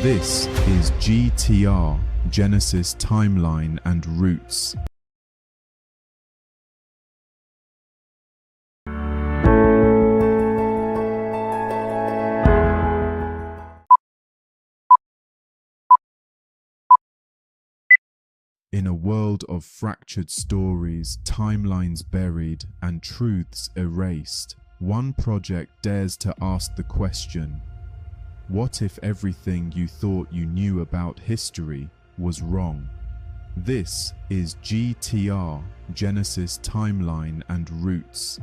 This is GTR, Genesis, Timeline and Roots. In a world of fractured stories, timelines buried, and truths erased, one project dares to ask the question, what if everything you thought you knew about history was wrong? This is GTR, Genesis, Timeline and Roots.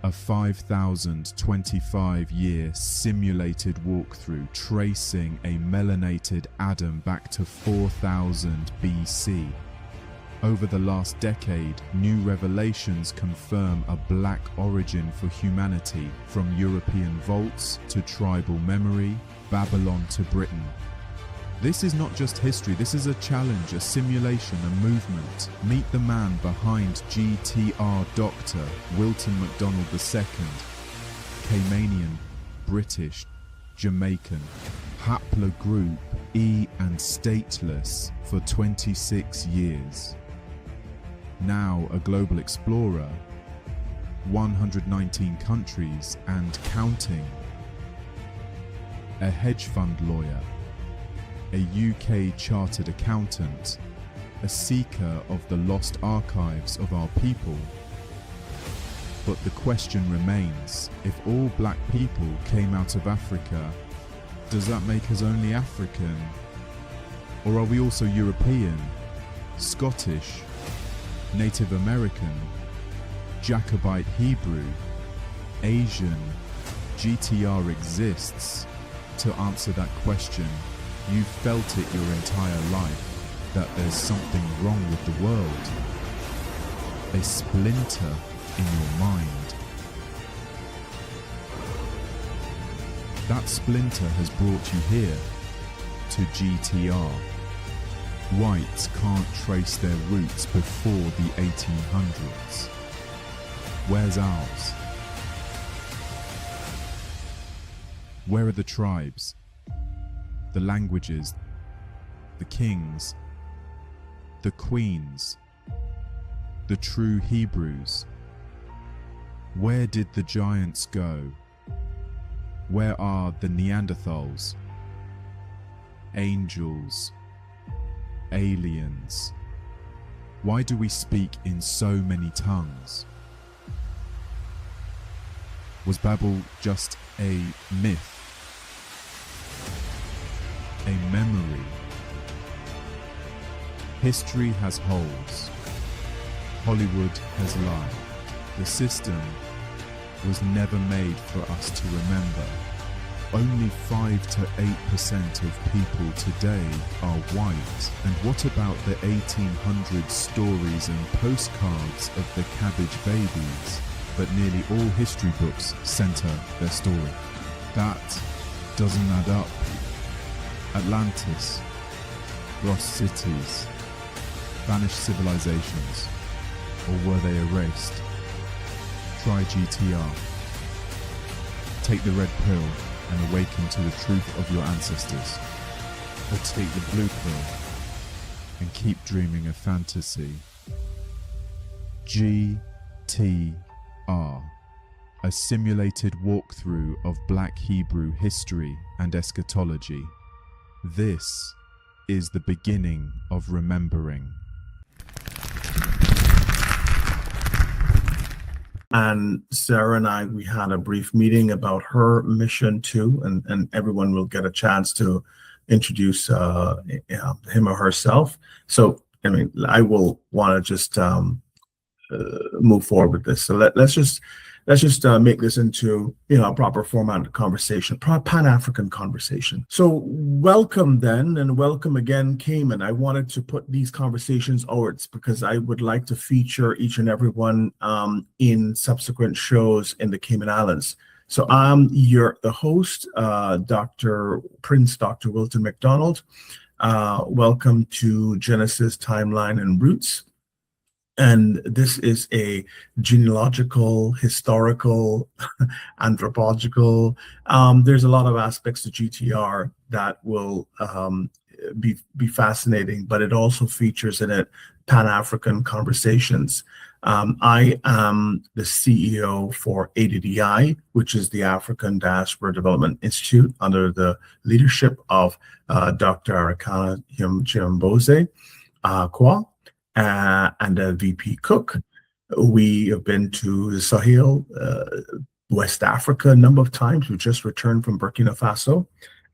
A 5,025-year simulated walkthrough tracing a melanated Adam back to 4000 BC. Over the last decade, new revelations confirm a black origin for humanity, from European vaults to tribal memory, Babylon to Britain. This is not just history, this is a challenge, a simulation, a movement. Meet the man behind GTR, Dr. Wilton MacDonald II, Caymanian, British, Jamaican, haplogroup E and stateless for 26 years. Now a global explorer, 119 countries and counting. A hedge fund lawyer, a UK chartered accountant, a seeker of the lost archives of our people. But the question remains, if all black people came out of Africa, does that make us only African? Or are we also European, Scottish, Native American, Jacobite Hebrew, Asian? GTR exists to answer that question. You've felt it your entire life, that there's something wrong with the world. A splinter in your mind. That splinter has brought you here, to GTR. Whites can't trace their roots before the 1800s. Where's ours? Where are the tribes? The languages, the kings, the queens, the true Hebrews? Where did the giants go? Where are the Neanderthals? Angels, aliens? Why do we speak in so many tongues? Was Babel just a myth? A memory? History has holes. Hollywood has lied. The system was never made for us to remember. Only 5 to 8% of people today are white. And what about the 1800 stories and postcards of the cabbage babies? But nearly all history books center their story. That doesn't add up. Atlantis, lost cities, vanished civilizations, or were they erased? Try GTR. Take the red pill and awaken to the truth of your ancestors. Or take the blue pill and keep dreaming a fantasy. GTR, a simulated walkthrough of Black Hebrew history and eschatology. This is the beginning of remembering. And Sarah and I, we had a brief meeting about her mission too, and everyone will get a chance to introduce him or herself. So, I mean, I will want to just move forward with this. So let's just make this into a proper format conversation, Pan-African conversation. So welcome then, and welcome again, Cayman. I wanted to put these conversations outwards because I would like to feature each and every one in subsequent shows in the Cayman Islands. So I'm the host, Dr. Wilton MacDonald. Welcome to Genesis, Timeline and Roots. And this is a genealogical, historical, anthropological. There's a lot of aspects to GTR that will be fascinating, but it also features in it Pan-African conversations. I am the CEO for ADDI, which is the African Diaspora Development Institute, under the leadership of Dr. Arakana Chiamboze Kwa and VP Cook. We have been to the Sahel, West Africa, a number of times. We just returned from Burkina Faso,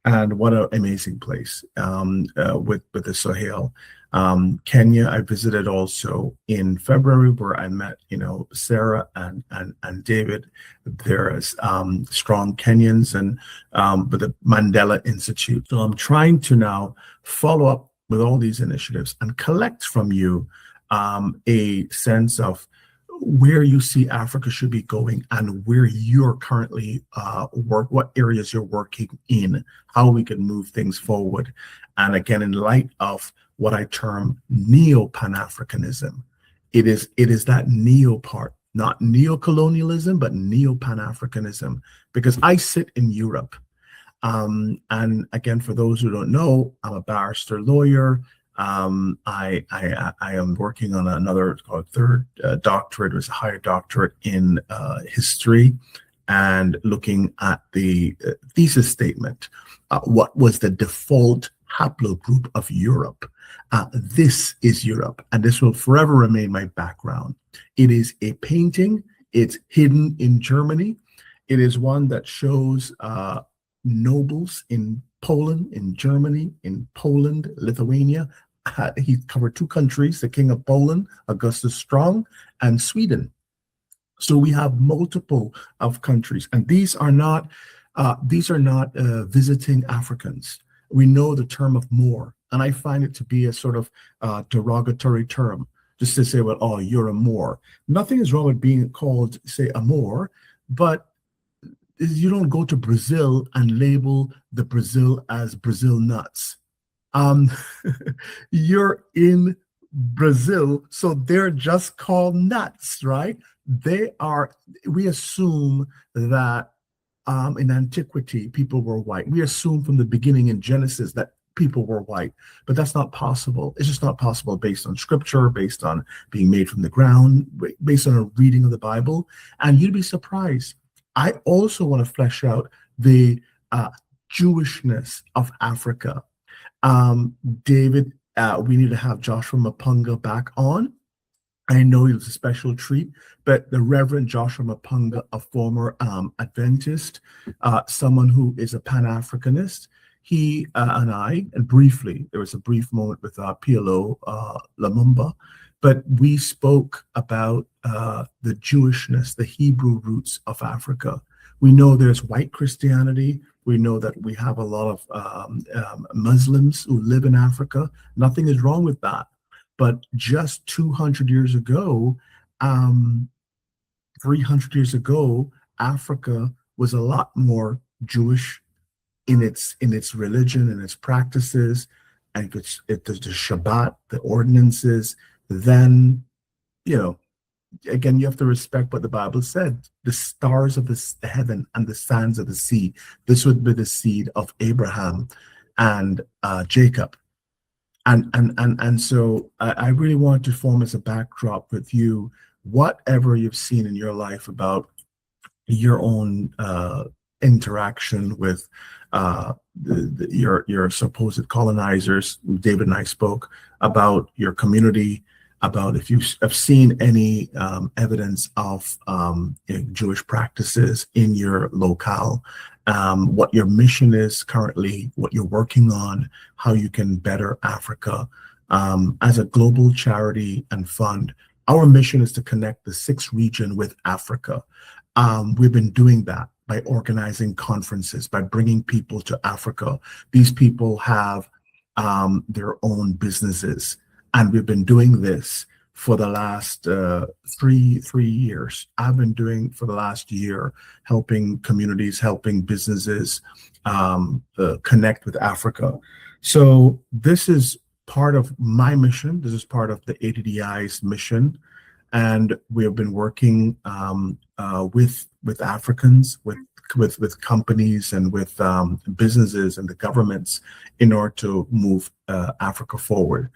and what an amazing place with the Sahel. Kenya, I visited also in February, where I met, Sarah and David. There is strong Kenyans and with the Mandela Institute. So I'm trying to now follow up with all these initiatives and collect from you a sense of where you see Africa should be going and where you're currently what areas you're working in, how we can move things forward. And again, in light of what I term neo-Pan-Africanism, it is that neo part, not neo-colonialism, but neo-Pan-Africanism, because I sit in Europe. And again, for those who don't know, I'm a barrister lawyer. I am working on another third doctorate, or a higher doctorate in history, and looking at the thesis statement. What was the default haplogroup of Europe? This is Europe, and this will forever remain my background. It is a painting. It's hidden in Germany. It is one that shows nobles in Poland, in Germany, in Poland, Lithuania. He covered two countries: the King of Poland, Augustus Strong, and Sweden. So we have multiple of countries, and these are not visiting Africans. We know the term of Moor, and I find it to be a sort of derogatory term, just to say, well, oh, you're a Moor. Nothing is wrong with being called, say, a Moor, but you don't go to Brazil and label the Brazil as Brazil nuts. You're in Brazil, so they're just called nuts, right? We assume that in antiquity, people were white. We assume from the beginning in Genesis that people were white, but that's not possible. It's just not possible based on scripture, based on being made from the ground, based on a reading of the Bible. And you'd be surprised. I also want to flesh out the Jewishness of Africa. David, we need to have Joshua Mapunga back on. I know he was a special treat, but the Reverend Joshua Mapunga, a former Adventist, someone who is a Pan-Africanist, he and I, and briefly, there was a brief moment with PLO Lumumba, but we spoke about the Jewishness, the Hebrew roots of Africa. We know there's white Christianity. We know that we have a lot of Muslims who live in Africa. Nothing is wrong with that. But just 200 years ago, 300 years ago, Africa was a lot more Jewish in its religion and its practices, and the Shabbat, the ordinances. Then, again, you have to respect what the Bible said. The stars of the heaven and the sands of the sea. This would be the seed of Abraham and Jacob. And so I really want to form as a backdrop with you, whatever you've seen in your life about your own interaction with your supposed colonizers. David and I spoke about your community, about if you have seen any evidence of Jewish practices in your locale, what your mission is currently, what you're working on, how you can better Africa. As a global charity and fund, our mission is to connect the 6th region with Africa. We've been doing that by organizing conferences, by bringing people to Africa. These people have their own businesses, and we've been doing this for the last 3 years. I've been doing for the last year, helping communities, helping businesses connect with Africa. So this is part of my mission. This is part of the ADDI's mission. and we have been working with Africans, with companies and with businesses and the governments in order to move Africa forward.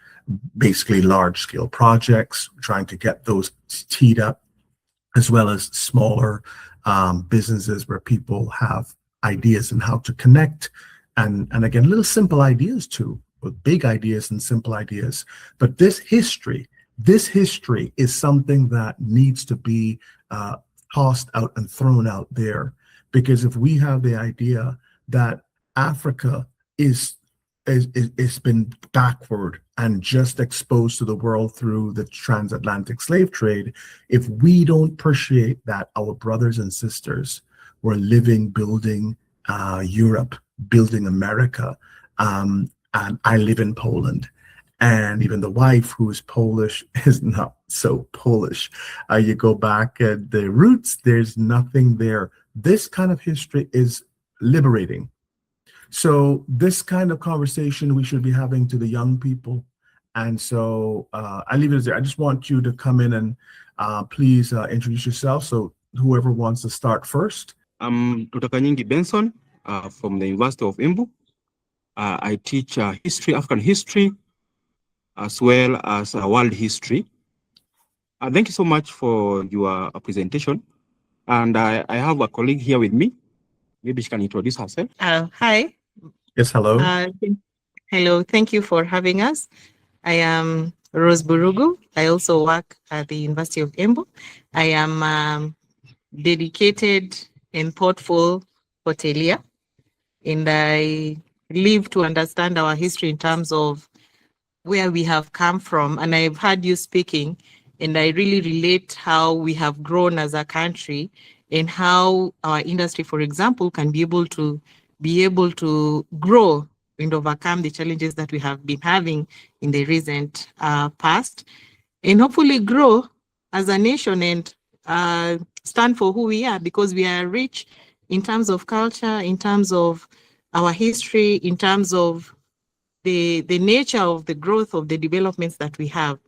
Basically, large-scale projects, trying to get those teed up, as well as smaller businesses where people have ideas on how to connect, and again, little simple ideas too, with big ideas and simple ideas. But this history is something that needs to be tossed out and thrown out there, because if we have the idea that Africa is been backward and just exposed to the world through the transatlantic slave trade, if we don't appreciate that our brothers and sisters were living, building Europe, building America, and I live in Poland, and even the wife, who is Polish, is not so Polish. You go back at the roots, there's nothing there. This kind of history is liberating. So this kind of conversation we should be having to the young people. And so I leave it there. I just want you to come in and please introduce yourself. So whoever wants to start first. I'm Dr. Kanyingi Benson from the University of Embu. I teach history, African history, as well as world history. Thank you so much for your presentation. And I have a colleague here with me. Maybe she can introduce herself. Hi. Yes, hello. Hello, thank you for having us. I am Rose Borungu. I also work at the University of Embu. I am dedicated and thoughtful hotelier, and I live to understand our history in terms of where we have come from. And I've heard you speaking, and I really relate how we have grown as a country and how our industry, for example, can be able to grow and overcome the challenges that we have been having in the recent past, and hopefully grow as a nation and stand for who we are, because we are rich in terms of culture, in terms of our history, in terms of the nature of the growth of the developments that we have.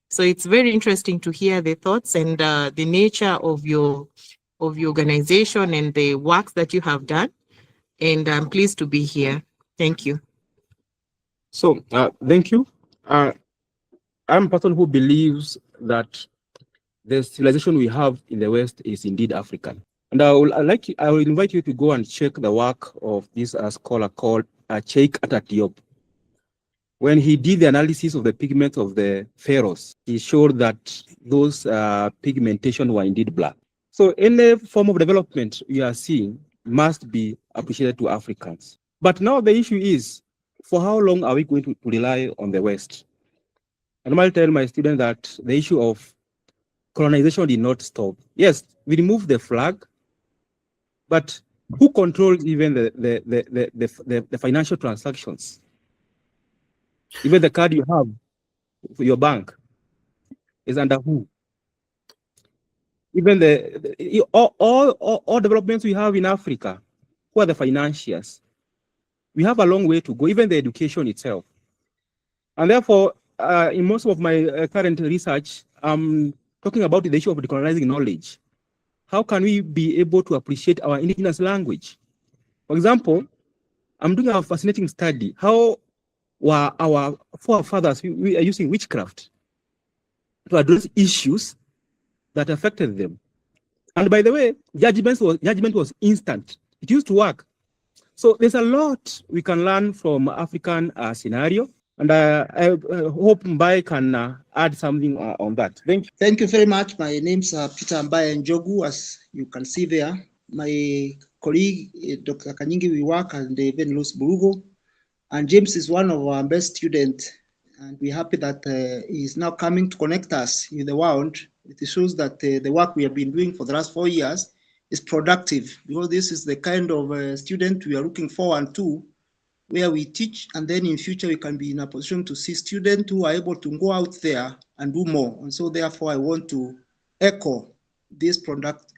So it's very interesting to hear the thoughts and the nature of your organization and the works that you have done. And I'm pleased to be here. Thank you. So, thank you. I'm a person who believes that the civilization we have in the West is indeed African. And I will invite you to go and check the work of this scholar called Cheikh Anta Diop. When he did the analysis of the pigments of the pharaohs, he showed that those pigmentation were indeed black. So any form of development we are seeing must be appreciated to Africans. But now the issue is, for how long are we going to rely on the West? I normally tell my students that the issue of colonization did not stop. Yes, we removed the flag, but who controls even the financial transactions? Even the card you have for your bank is under who? Even all developments we have in Africa, who are the financiers? We have a long way to go, even the education itself. And therefore, in most of my current research, I'm talking about the issue of decolonizing knowledge. How can we be able to appreciate our indigenous language? For example, I'm doing a fascinating study. How were our forefathers we are using witchcraft to address issues that affected them? And by the way, judgment was instant. It used to work. So there's a lot we can learn from African scenario, and I hope Mbae can add something on that. Thank you. Thank you very much. My name's Peter Mbae Njogu, as you can see there. My colleague, Dr. Kanyingi, we work, and even Rose Borungu. And James is one of our best students, and we're happy that he's now coming to connect us with the world. It shows that the work we have been doing for the last 4 years is productive, because this is the kind of student we are looking forward to, where we teach, and then in future we can be in a position to see students who are able to go out there and do more. And so therefore I want to echo this product,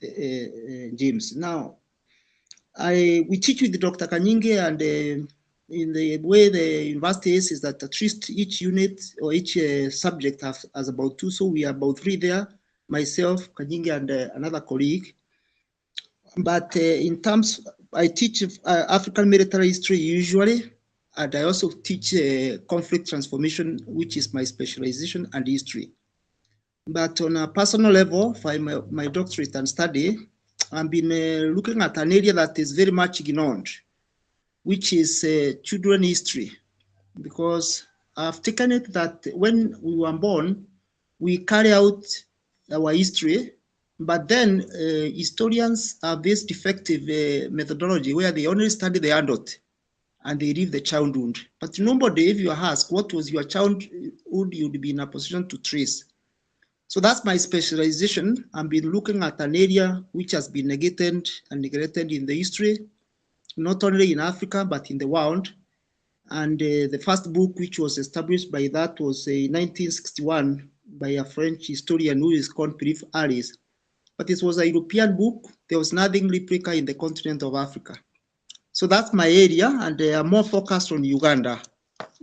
James. Now, we teach with Dr. Kanyingi, and in the way the university is that at least each unit or each subject has about 2, so we are about 3 there. myself, Kanyingi, and another colleague. But in terms, I teach African military history usually, and I also teach conflict transformation, which is my specialization, and history. But on a personal level, for my doctorate and study, I've been looking at an area that is very much ignored, which is children history, because I've taken it that when we were born, we carry out our history, but then historians have this defective methodology where they only study the adult and they leave the childhood. But nobody, if you ask what was your childhood, you'd be in a position to trace. So that's my specialization. I've been looking at an area which has been negated and neglected in the history, not only in Africa, but in the world. And the first book which was established by that was 1961 by a French historian who is called Philippe Harris. But it was a European book. There was nothing replica in the continent of Africa. So that's my area, and they are more focused on Uganda.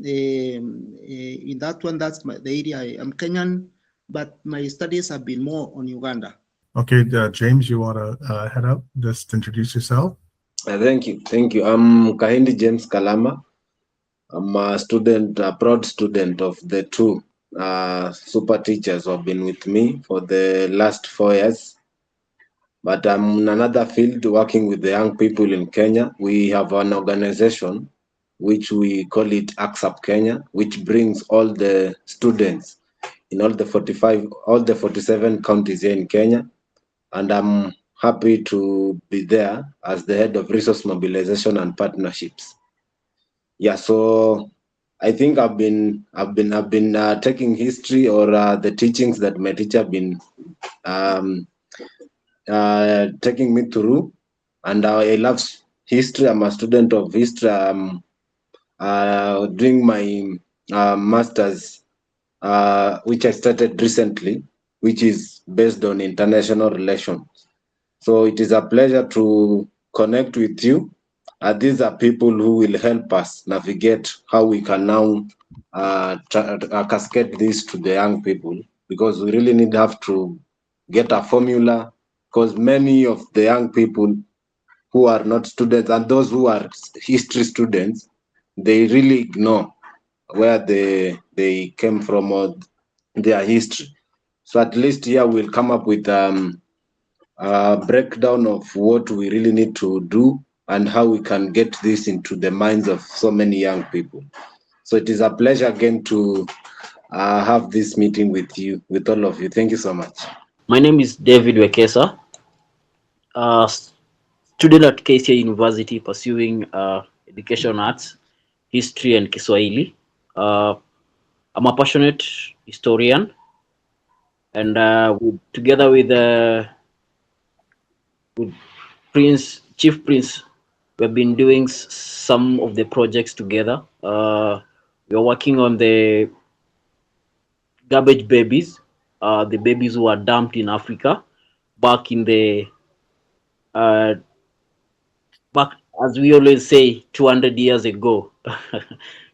In that one, that's the area. I'm Kenyan, but my studies have been more on Uganda. Okay, James, you want to head up? Just introduce yourself. Thank you. I'm Kahindi James Kalama. I'm a student, a proud student of the two super teachers who have been with me for the last 4 years. But I'm in another field working with the young people in Kenya. We have an organization which we call it ACSAP Kenya, which brings all the students in all the 47 counties here in Kenya. And I'm happy to be there as the head of resource mobilization and partnerships. Yeah, so I think I've been taking history or the teachings that my teacher been taking me through, and I love history. I'm a student of history. Doing my master's, which I started recently, which is based on international relations. So it is a pleasure to connect with you. These are people who will help us navigate how we can now cascade this to the young people, because we really have to get a formula, because many of the young people who are not students and those who are history students, they really ignore where they came from or their history. So at least here we'll come up with a breakdown of what we really need to do and how we can get this into the minds of so many young people. So it is a pleasure again to have this meeting with you, with all of you. Thank you so much. My name is David Wekesa, student at KCA University pursuing education arts, history and Kiswahili. I'm a passionate historian, and together with Chief Prince, we've been doing some of the projects together. We are working on the garbage babies, the babies who are dumped in Africa back in the back, as we always say, 200 years ago.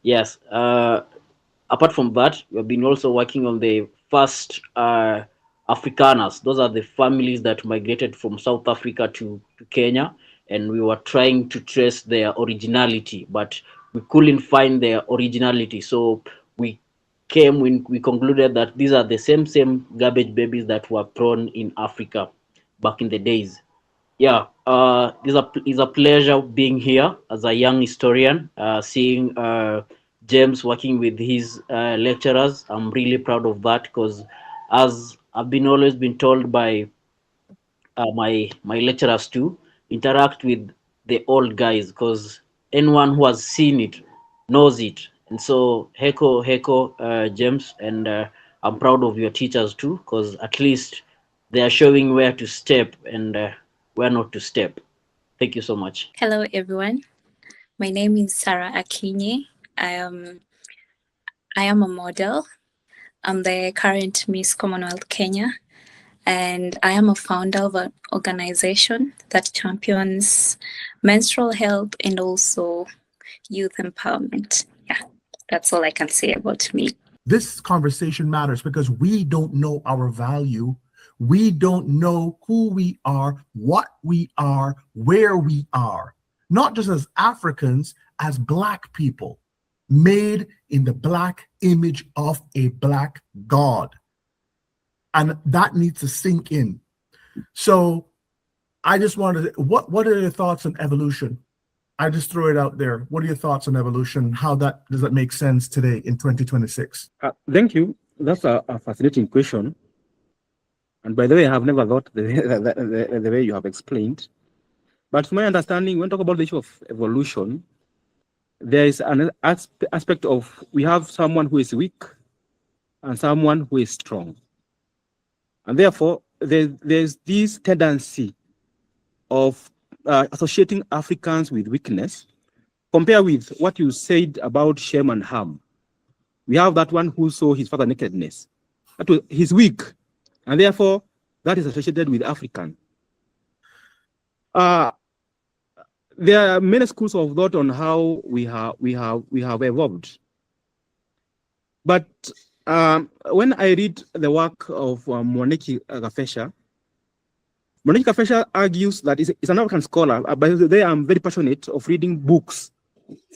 Yes. Apart from that, we've been also working on the first Afrikaners. Those are the families that migrated from South Africa to Kenya, and we were trying to trace their originality, but we couldn't find their originality. So we concluded that these are the same garbage babies that were thrown in Africa back in the days. Yeah, it's a pleasure being here as a young historian, seeing James working with his lecturers. I'm really proud of that, because as I've always been told by my lecturers to interact with the old guys, because anyone who has seen it knows it. And so heko James, and I'm proud of your teachers too, because at least they are showing where to step and where not to step. Thank you so much. Hello everyone, my name is Sarah Akinyi. I am a model. I'm the current Miss Commonwealth Kenya, and I am a founder of an organization that champions menstrual health and also youth empowerment. Yeah, that's all I can say about me. This conversation matters because we don't know our value We don't know who we are, what we are, where we are, not just as Africans, as Black people, made in the Black image of a Black God. And that needs to sink in. So I just wanted to, what are your thoughts on evolution? I just throw it out there. What are your thoughts on evolution? How does that make sense today in 2026? Thank you. That's a fascinating question. And by the way, I have never thought the way you have explained. But to my understanding, when we talk about the issue of evolution, there is an aspect of we have someone who is weak and someone who is strong. And therefore, there's this tendency of associating Africans with weakness. Compare with what you said about Shem and Ham. We have that one who saw his father nakedness. He's weak, and therefore that is associated with African. There are many schools of thought on how we have evolved. But when I read the work of Mwaniki Gafesha, Mwaniki Gafesha argues that he's an African scholar, but they are very passionate of reading books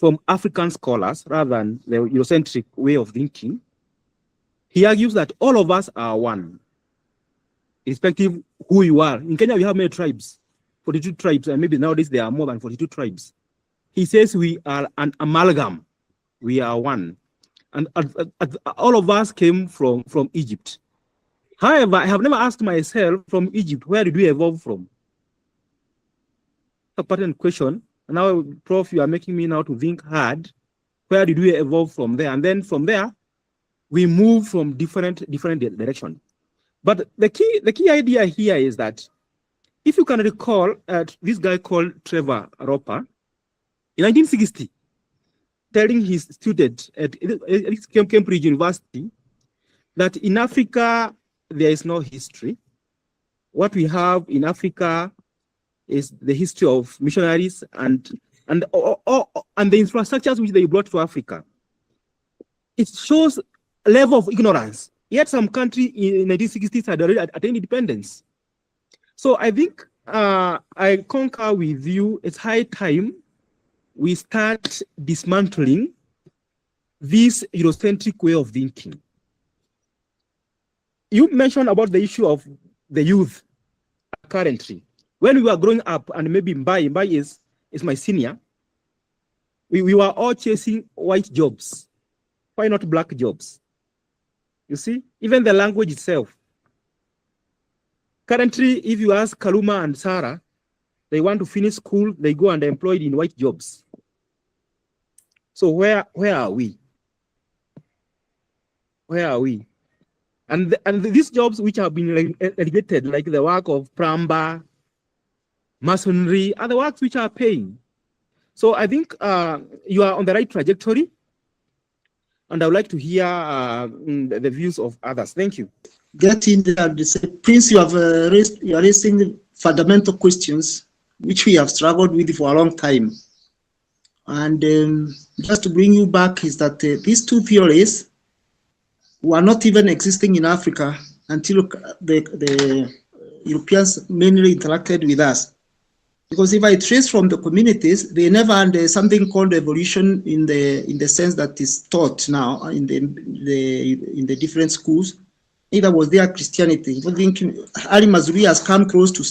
from African scholars rather than the Eurocentric way of thinking. He argues that all of us are one, irrespective of who you are. In Kenya, we have many tribes, 42 tribes, and maybe nowadays there are more than 42 tribes. He says we are an amalgam. We are one. And all of us came from Egypt. However, I have never asked myself from Egypt, where did we evolve from? A pattern question. And now, Prof, you are making me now to think hard. Where did we evolve from there? And then from there, we move from different directions. But the key idea here is that if you can recall, this guy called Trevor Roper, in 1960, telling his student at Cambridge University that in Africa, there is no history. What we have in Africa is the history of missionaries and the infrastructures which they brought to Africa. It shows a level of ignorance. Yet some country in 1960s had already attained independence. So I think I concur with you. It's high time we start dismantling this Eurocentric way of thinking. You mentioned about the issue of the youth currently. When we were growing up, and maybe Mbae is my senior, we were all chasing white jobs. Why not black jobs? You see, even the language itself. Currently, if you ask Kalama and Sarah, they want to finish school, they go and are employed in white jobs. So where are we? Where are we? And these jobs which have been relegated, like the work of plumber, masonry, are the works which are paying. So I think you are on the right trajectory. And I would like to hear the views of others. Thank you. Getting the Prince, you are raising fundamental questions which we have struggled with for a long time. And just to bring you back is that these two theories were not even existing in Africa until the Europeans mainly interacted with us. Because if I trace from the communities, they never had something called evolution in the sense that is taught now in the different schools. Neither was there Christianity. I think Ali Mazrui has come close to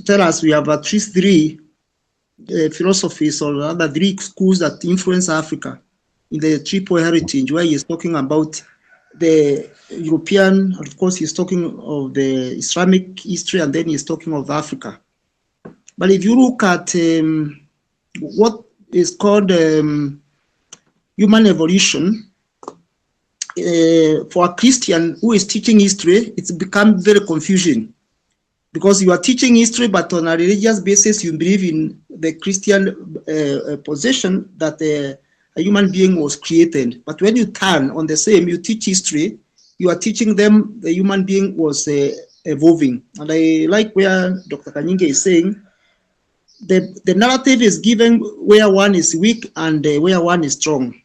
tell us we have at least three philosophies or other three schools that influence Africa in the triple heritage, where he is talking about the European, of course he's talking of the Islamic history, and then he's talking of Africa. But if you look at what is called human evolution, for a Christian who is teaching history, it's become very confusing, because you are teaching history, but on a religious basis, you believe in the Christian position that a human being was created. But when you turn on the same, you teach history, you are teaching them the human being was evolving. And I like where Dr. Kanyingi is saying, the narrative is given where one is weak and where one is strong.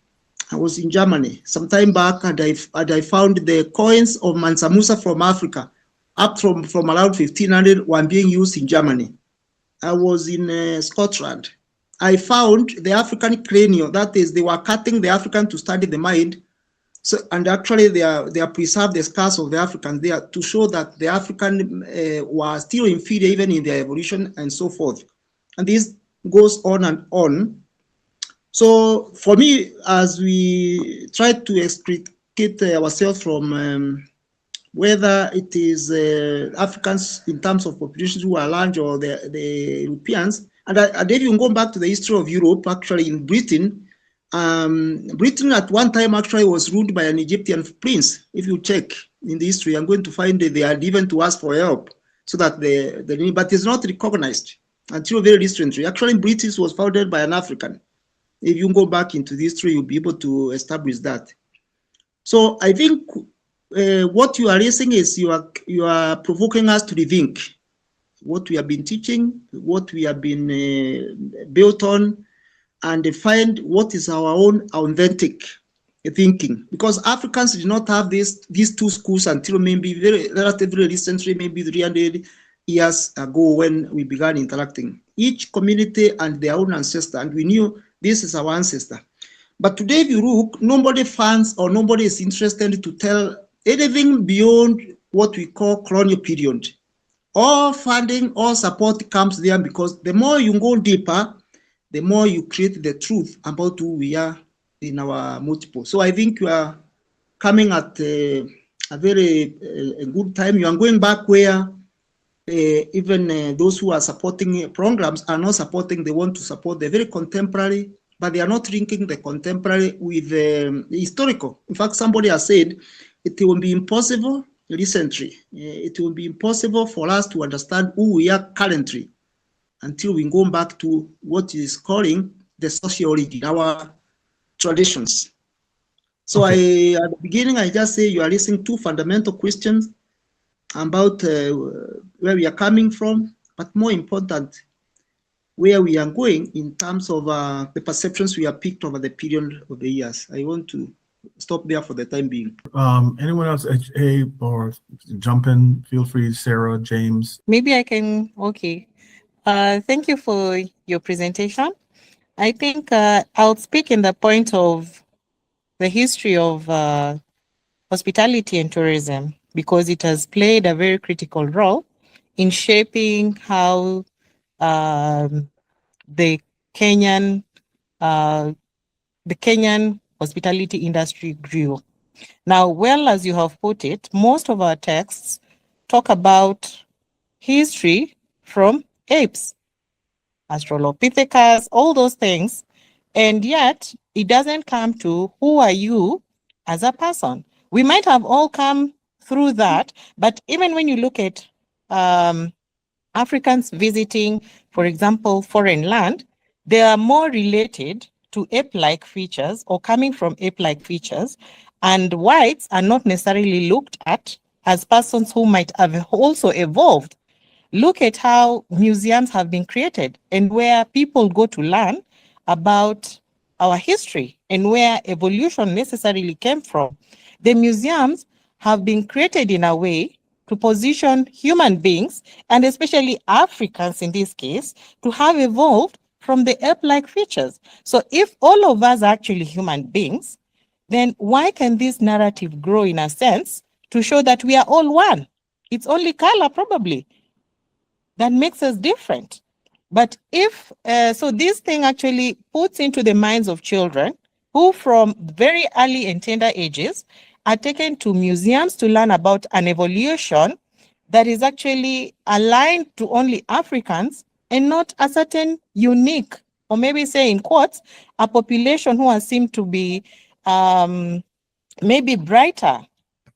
I was in Germany some time back, and I found the coins of Mansa Musa from Africa, up from around 1500 were being used in Germany. I was in Scotland. I found the African cranial, that is, they were cutting the African to study the mind. So, and actually they are preserved the scars of the Africans there to show that the African were still inferior even in their evolution and so forth. And this goes on and on. So for me, as we try to extricate ourselves from whether it is Africans in terms of populations who are large or the Europeans, and if you go back to the history of Europe, actually in Britain, Britain at one time actually was ruled by an Egyptian prince. If you check in the history, I'm going to find that they had even to ask for help, so that but it's not recognized until very recently. Actually, British was founded by an African. If you go back into the history, you'll be able to establish that. So I think what you are raising is you are provoking us to rethink what we have been teaching, what we have been built on, and find what is our own authentic thinking. Because Africans did not have these two schools until maybe relatively recently, maybe 300 years ago when we began interacting. Each community and their own ancestor, and we knew this is our ancestor. But today, if you look, nobody funds or nobody is interested to tell anything beyond what we call colonial period. All funding, all support comes there because the more you go deeper, the more you create the truth about who we are in our multiple. So I think you are coming at a very good time. You are going back where even those who are supporting programs are not supporting, they want to support the very contemporary, but they are not linking the contemporary with the historical. In fact, somebody has said it will be impossible recently. It will be impossible for us to understand who we are currently until we go back to what is calling the sociology, our traditions. So okay. At the beginning, I just say you are raising two fundamental questions about where we are coming from, but more important, where we are going in terms of the perceptions we have picked over the period of the years. I want to stop there for the time being. Anyone else, or jump in, feel free, Sarah, James. Maybe I can, okay. Thank you for your presentation. I think I'll speak in the point of the history of hospitality and tourism, because it has played a very critical role in shaping how the Kenyan hospitality industry grew. Now, well, as you have put it, most of our texts talk about history from apes, Australopithecus, all those things, and yet it doesn't come to who are you as a person. We might have all come through that, but even when you look at Africans visiting, for example, foreign land, they are more related to ape-like features or coming from ape-like features, and whites are not necessarily looked at as persons who might have also evolved. Look at how museums have been created and where people go to learn about our history and where evolution necessarily came from. The museums have been created in a way to position human beings, and especially Africans in this case, to have evolved from the ape-like features. So if all of us are actually human beings, then why can this narrative grow in a sense to show that we are all one? It's only color probably that makes us different. But if, so this thing actually puts into the minds of children who from very early and tender ages are taken to museums to learn about an evolution that is actually aligned to only Africans and not a certain unique, or maybe say in quotes, a population who are seen to be maybe brighter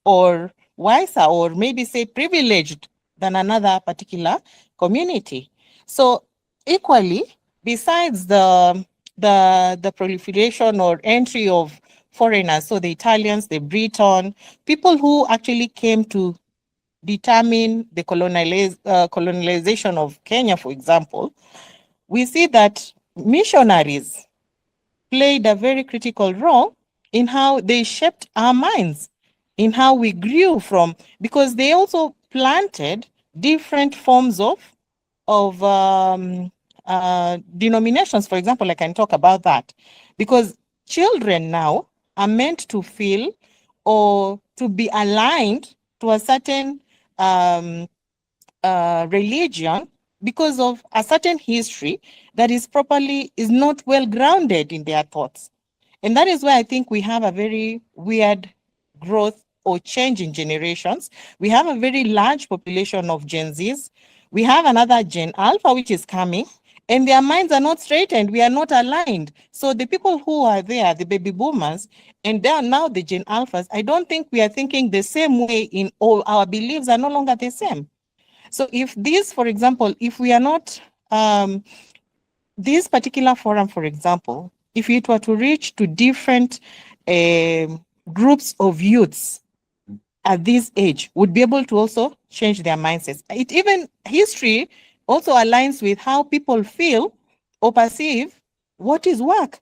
or wiser or maybe say privileged than another particular community. So equally, besides the proliferation or entry of foreigners, so the Italians, the Breton, people who actually came to determine the colonization of Kenya, for example, we see that missionaries played a very critical role in how they shaped our minds, in how we grew from, because they also planted different forms of denominations. For example, I can talk about that, because children now are meant to feel or to be aligned to a certain religion because of a certain history that is not well grounded in their thoughts. And that is why I think we have a very weird growth or change in generations. We have a very large population of Gen Zs. We have another Gen Alpha, which is coming, and their minds are not straightened. We are not aligned. So the people who are there, the baby boomers, and they are now the Gen Alphas, I don't think we are thinking the same way in all. Our beliefs are no longer the same. So if this, for example, if we are not, this particular forum, for example, if it were to reach to different groups of youths at this age, would be able to also change their mindsets. Even history also aligns with how people feel or perceive what is work,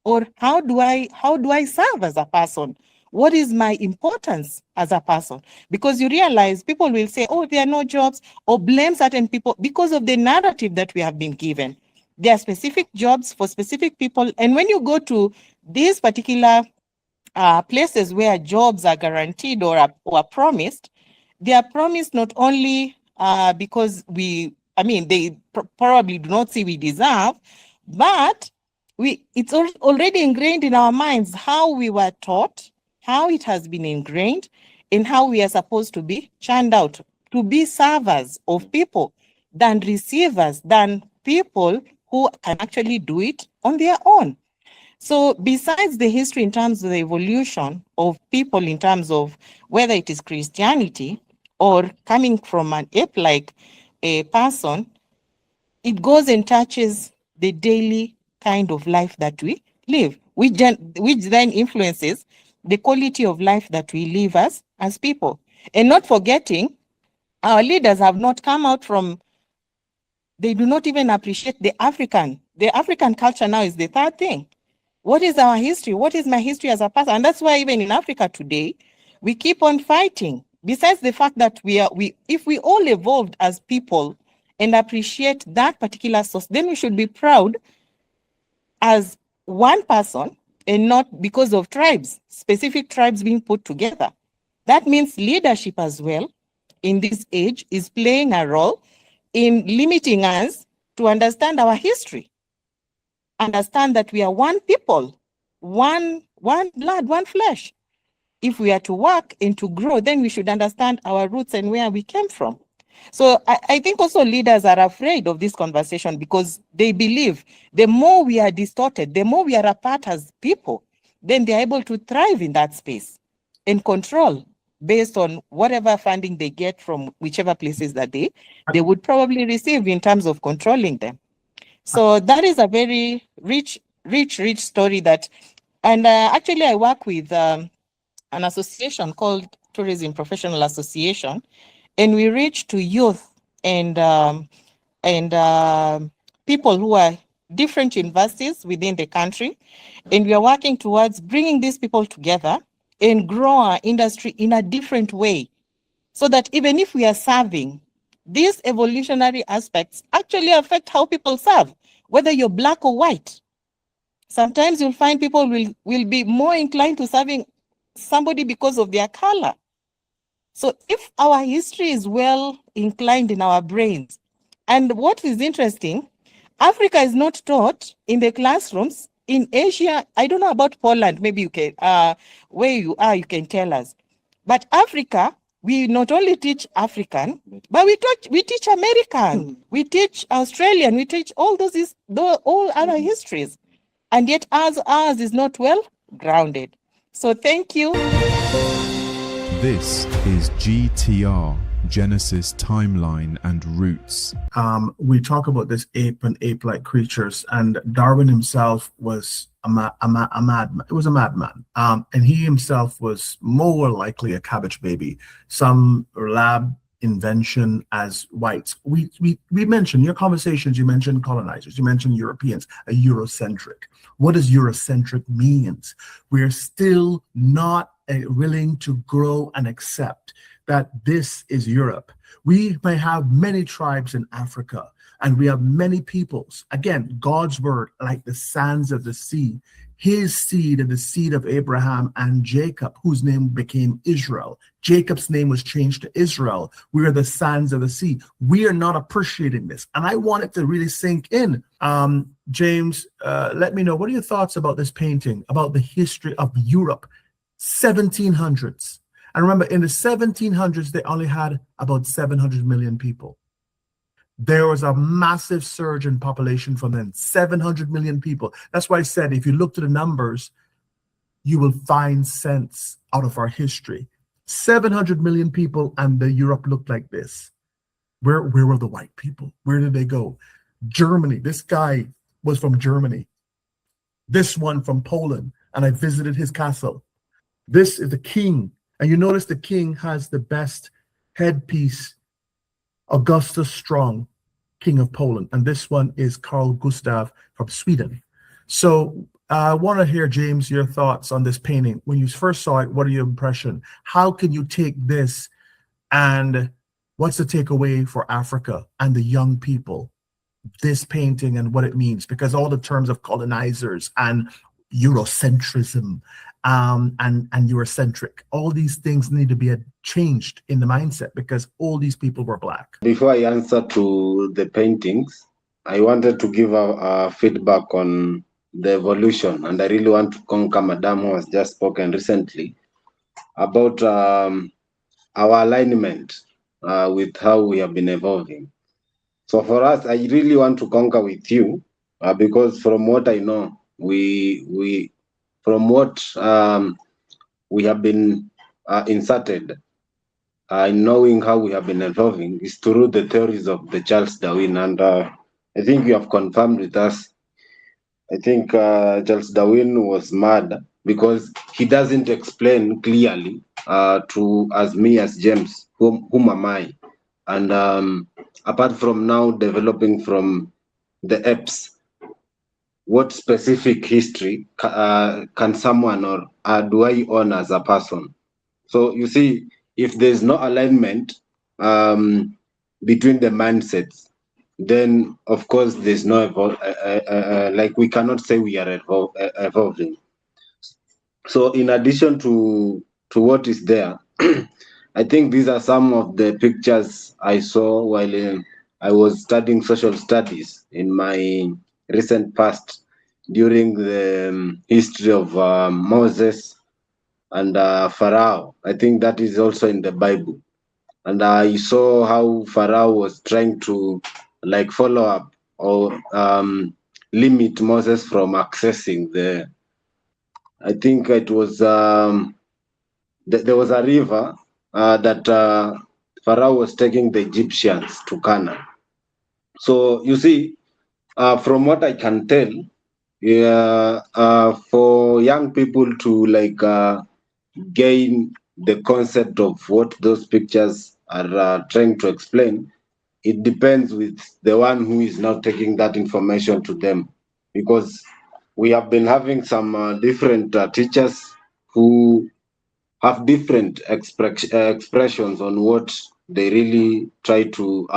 or how do I serve as a person? What is my importance as a person? Because you realize people will say, oh, there are no jobs, or blame certain people because of the narrative that we have been given. There are specific jobs for specific people. And when you go to these particular places where jobs are guaranteed or are promised, they are promised not only because they probably do not see we deserve, but it's already ingrained in our minds how we were taught, how it has been ingrained, and how we are supposed to be churned out to be servers of people than receivers, than people who can actually do it on their own. So besides the history in terms of the evolution of people, in terms of whether it is Christianity or coming from an ape-like a person, it goes and touches the daily kind of life that we live, which then influences the quality of life that we live as people. And not forgetting, our leaders have not come out from, they do not even appreciate the African culture now is the third thing. What is our history? What is my history as a person? And that's why even in Africa today, we keep on fighting. Besides the fact that if we all evolved as people and appreciate that particular source, then we should be proud as one person and not because of tribes, specific tribes being put together. That means leadership as well in this age is playing a role in limiting us to understand our history. Understand that we are one people, one blood, one flesh. If we are to work and to grow, then we should understand our roots and where we came from. So I think also leaders are afraid of this conversation because they believe the more we are distorted, the more we are apart as people, then they are able to thrive in that space and control based on whatever funding they get from whichever places that they would probably receive in terms of controlling them. So that is a very rich story that, and actually I work with an association called Tourism Professional Association, and we reach to youth and people who are different universities within the country, and we are working towards bringing these people together and grow our industry in a different way, so that even if we are serving, these evolutionary aspects actually affect how people serve, whether you're black or white. Sometimes you'll find people will be more inclined to serving somebody because of their color. So if our history is well inclined in our brains, and what is interesting, Africa is not taught in the classrooms. In Asia, I don't know about Poland, maybe you can, where you are, you can tell us. But Africa, we not only teach African, but we teach American, we teach Australian, we teach all all other histories. And yet ours is not well grounded. So thank you. This is GTR, Genesis, Timeline and Roots. We talk about this ape and ape-like creatures, and Darwin himself was a madman. It was a madman. And he himself was more likely a cabbage baby, some lab invention as whites. We mentioned, your conversations, you mentioned colonizers, you mentioned Europeans, a Eurocentric. What does Eurocentric mean? We're still not willing to grow and accept that this is Europe. We may have many tribes in Africa, and we have many peoples. Again, God's word, like the sands of the sea, his seed and the seed of Abraham and Jacob, whose name became Israel. Jacob's name was changed to Israel. We are the sands of the sea. We are not appreciating this. And I want it to really sink in. James, let me know, what are your thoughts about this painting, about the history of Europe, 1700s? And remember, in the 1700s, they only had about 700 million people. There was a massive surge in population from then, 700 million people. That's why I said, if you look to the numbers, you will find sense out of our history. 700 million people, and the Europe looked like this. Where were the white people? Where did they go? Germany. This guy was from Germany. This one from Poland, and I visited his castle. This is the king. And you notice the king has the best headpiece, Augustus Strong, King of Poland. And this one is Carl Gustav from Sweden. So I want to hear, James, your thoughts on this painting. When you first saw it, what are your impression? How can you take this, and what's the takeaway for Africa and the young people, this painting and what it means? Because all the terms of colonizers and Eurocentrism and Eurocentric, all these things need to be changed in the mindset, because all these people were black. Before I answer to the paintings, I wanted to give a feedback on the evolution, and I really want to conquer Madam who has just spoken recently about our alignment with how we have been evolving. So for us, I really want to conquer with you because from what I know, from what we have been inserted in knowing how we have been evolving is through the theories of the Charles Darwin. And I think you have confirmed with us. I think Charles Darwin was mad because he doesn't explain clearly to us, me as James, whom am I? And apart from now developing from the apes, what specific history can someone or do I own as a person? So you see, if there's no alignment between the mindsets, then of course there's no like we cannot say we are evolving. So in addition to what is there, I think these are some of the pictures I saw while I was studying social studies in my recent past during the history of Moses and Pharaoh. I think that is also in the Bible. And I saw how Pharaoh was trying to like follow up or limit Moses from accessing the, I think it was, there was a river that Pharaoh was taking the Egyptians to Canaan. So you see, from what I can tell, for young people to like gain the concept of what those pictures are trying to explain, it depends with the one who is now taking that information to them, because we have been having some different teachers who have different expressions on what they really try to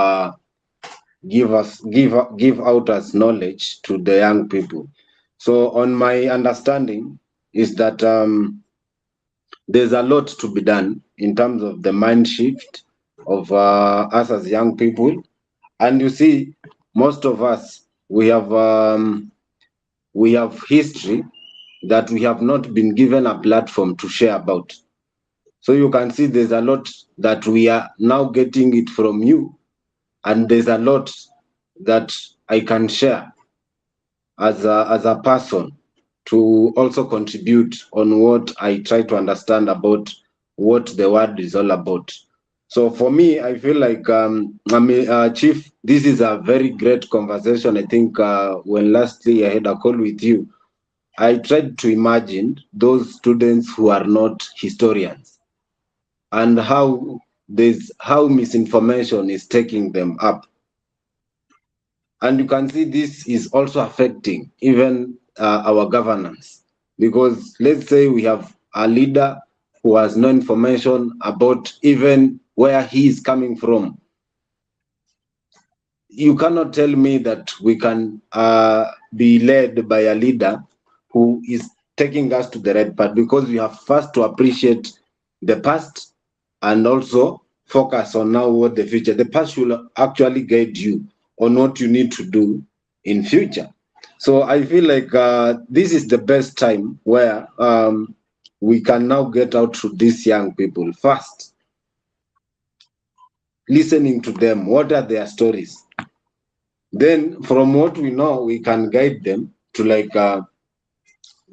give out as knowledge to the young people. So on my understanding is that there's a lot to be done in terms of the mind shift of us as young people. And you see, most of us, we have history that we have not been given a platform to share about. So you can see there's a lot that we are now getting it from you, and there's a lot that I can share as a person to also contribute on what I try to understand about what the word is all about. So for me, I feel like, Chief, this is a very great conversation. I think when lastly I had a call with you, I tried to imagine those students who are not historians and how misinformation is taking them up. And you can see this is also affecting even our governance, because let's say we have a leader who has no information about even where he is coming from. You cannot tell me that we can be led by a leader who is taking us to the right path, because we have first to appreciate the past and also focus on now what the future. The past will actually guide you on what you need to do in future. So I feel like this is the best time where we can now get out to these young people first, listening to them. What are their stories? Then from what we know, we can guide them to like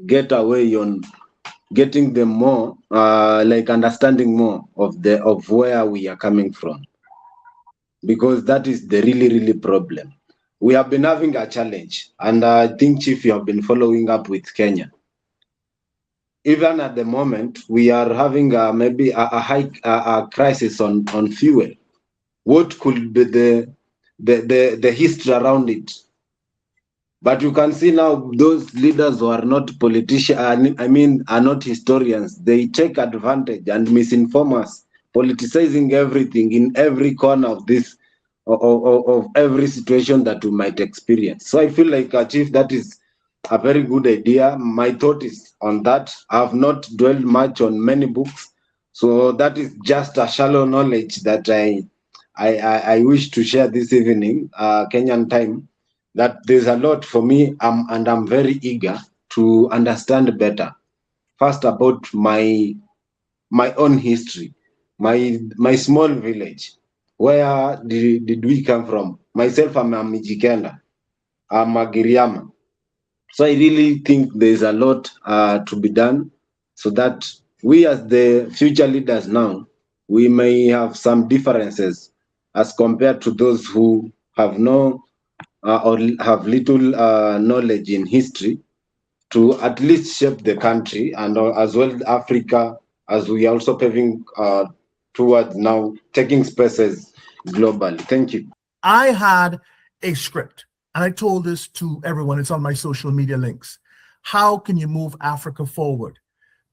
get away on getting them more, like understanding more of where we are coming from, because that is the really problem. We have been having a challenge, and I think, Chief, you have been following up with Kenya. Even at the moment, we are having maybe a high crisis on fuel. What could be the history around it? But you can see now those leaders who are not politicians, are not historians, they take advantage and misinform us, politicizing everything in every corner of this, of every situation that we might experience. So I feel like, Chief, that is a very good idea. My thought is on that. I have not dwelled much on many books, so that is just a shallow knowledge that I wish to share this evening, Kenyan time, that there's a lot for me, and I'm very eager to understand better. First, about my own history, my small village. Where did we come from? Myself, I'm a Mijikenda, I'm a Giriama. So I really think there's a lot to be done, so that we as the future leaders now, we may have some differences as compared to those who have no or have little knowledge in history, to at least shape the country and as well Africa, as we are also paving towards now taking spaces globally. Thank you. I had a script, and I told this to everyone. It's on my social media links. How can you move Africa forward?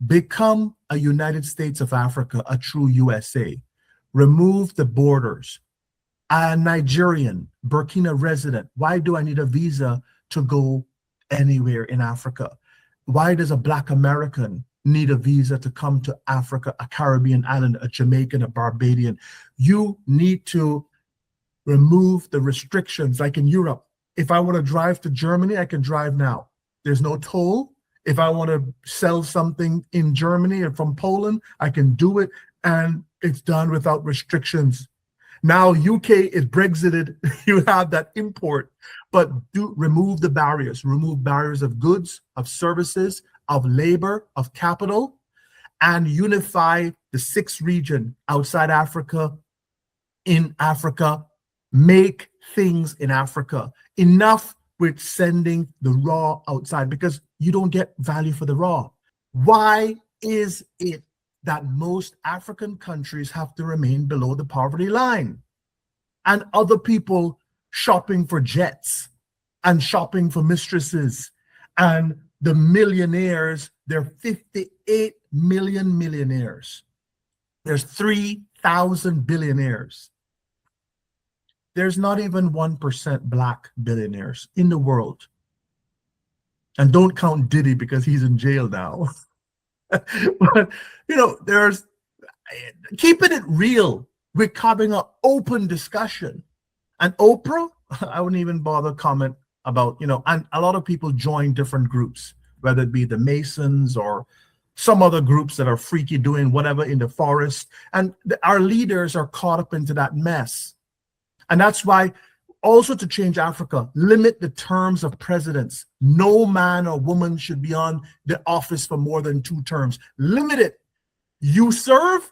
Become a United States of Africa, a true USA. Remove the borders. A Nigerian, Burkina resident, why do I need a visa to go anywhere in Africa? Why does a Black American need a visa to come to Africa, a Caribbean island, a Jamaican, a Barbadian? You need to remove the restrictions, like in Europe. If I want to drive to Germany, I can drive now. There's no toll. If I want to sell something in Germany or from Poland, I can do it, and it's done without restrictions. Now UK is Brexited, you have that import, but do remove the barriers, remove barriers of goods, of services, of labor, of capital, and unify the 6th region outside Africa, in Africa. Make things in Africa. Enough with sending the raw outside, because you don't get value for the raw. Why is it that most African countries have to remain below the poverty line, and other people shopping for jets and shopping for mistresses, and the millionaires, there are 58 million millionaires. There's 3,000 billionaires. There's not even 1% Black billionaires in the world. And don't count Diddy, because he's in jail now. But, there's keeping it real. We're having an open discussion. And Oprah, I wouldn't even bother comment about, and a lot of people join different groups, whether it be the Masons or some other groups that are freaky doing whatever in the forest. And our leaders are caught up into that mess. And that's why also, to change Africa, limit the terms of presidents. No man or woman should be on the office for more than 2 terms. Limit it. You serve,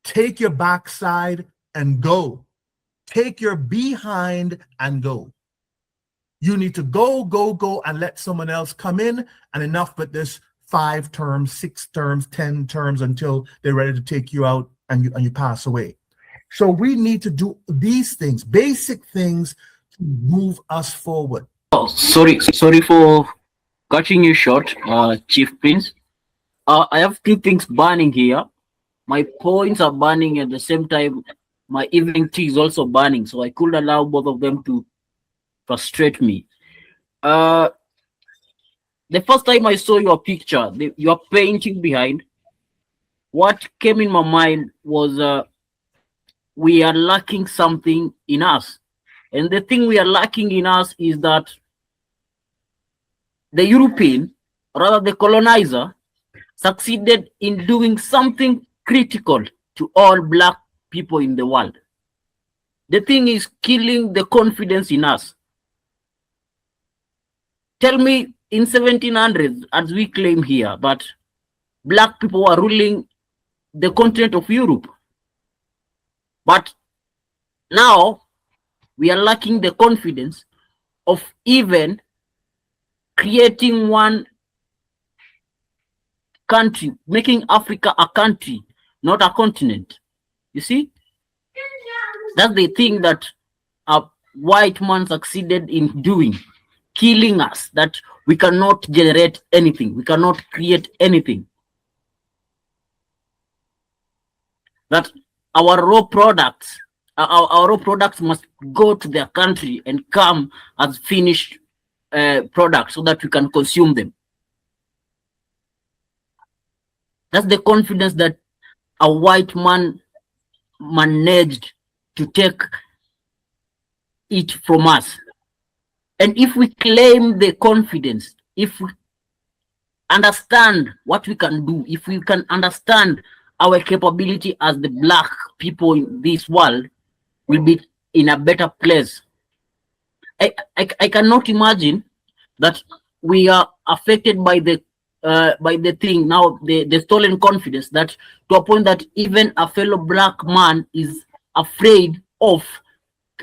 take your backside and go. Take your behind and go. You need to go, and let someone else come in, and enough with this 5 terms, 6 terms, 10 terms until they're ready to take you out and you pass away. So we need to do these things, basic things, to move us forward. Oh, sorry for cutting you short, Chief Prince. I have 2 things burning here. my points are burning at the same time. My evening tea is also burning, so I couldn't allow both of them to frustrate me. The first time I saw your picture, your painting behind, what came in my mind was we are lacking something in us. And the thing we are lacking in us is that the European, rather the colonizer, succeeded in doing something critical to all black people in the world. The thing is killing the confidence in us. Tell me, in 1700s, as we claim here, that black people were ruling the continent of Europe. But now we are lacking the confidence of even creating one country, making Africa a country, not a continent. You see? That's the thing that a white man succeeded in doing, killing us, that we cannot generate anything, we cannot create anything. That our raw products, our raw products must go to their country and come as finished products so that we can consume them. That's the confidence that a white man managed to take it from us. And if we claim the confidence, if we understand what we can do, if we can understand our capability as the black people in this world, we'll be in a better place. I cannot imagine that we are affected by the thing now, the stolen confidence, that to a point that even a fellow black man is afraid of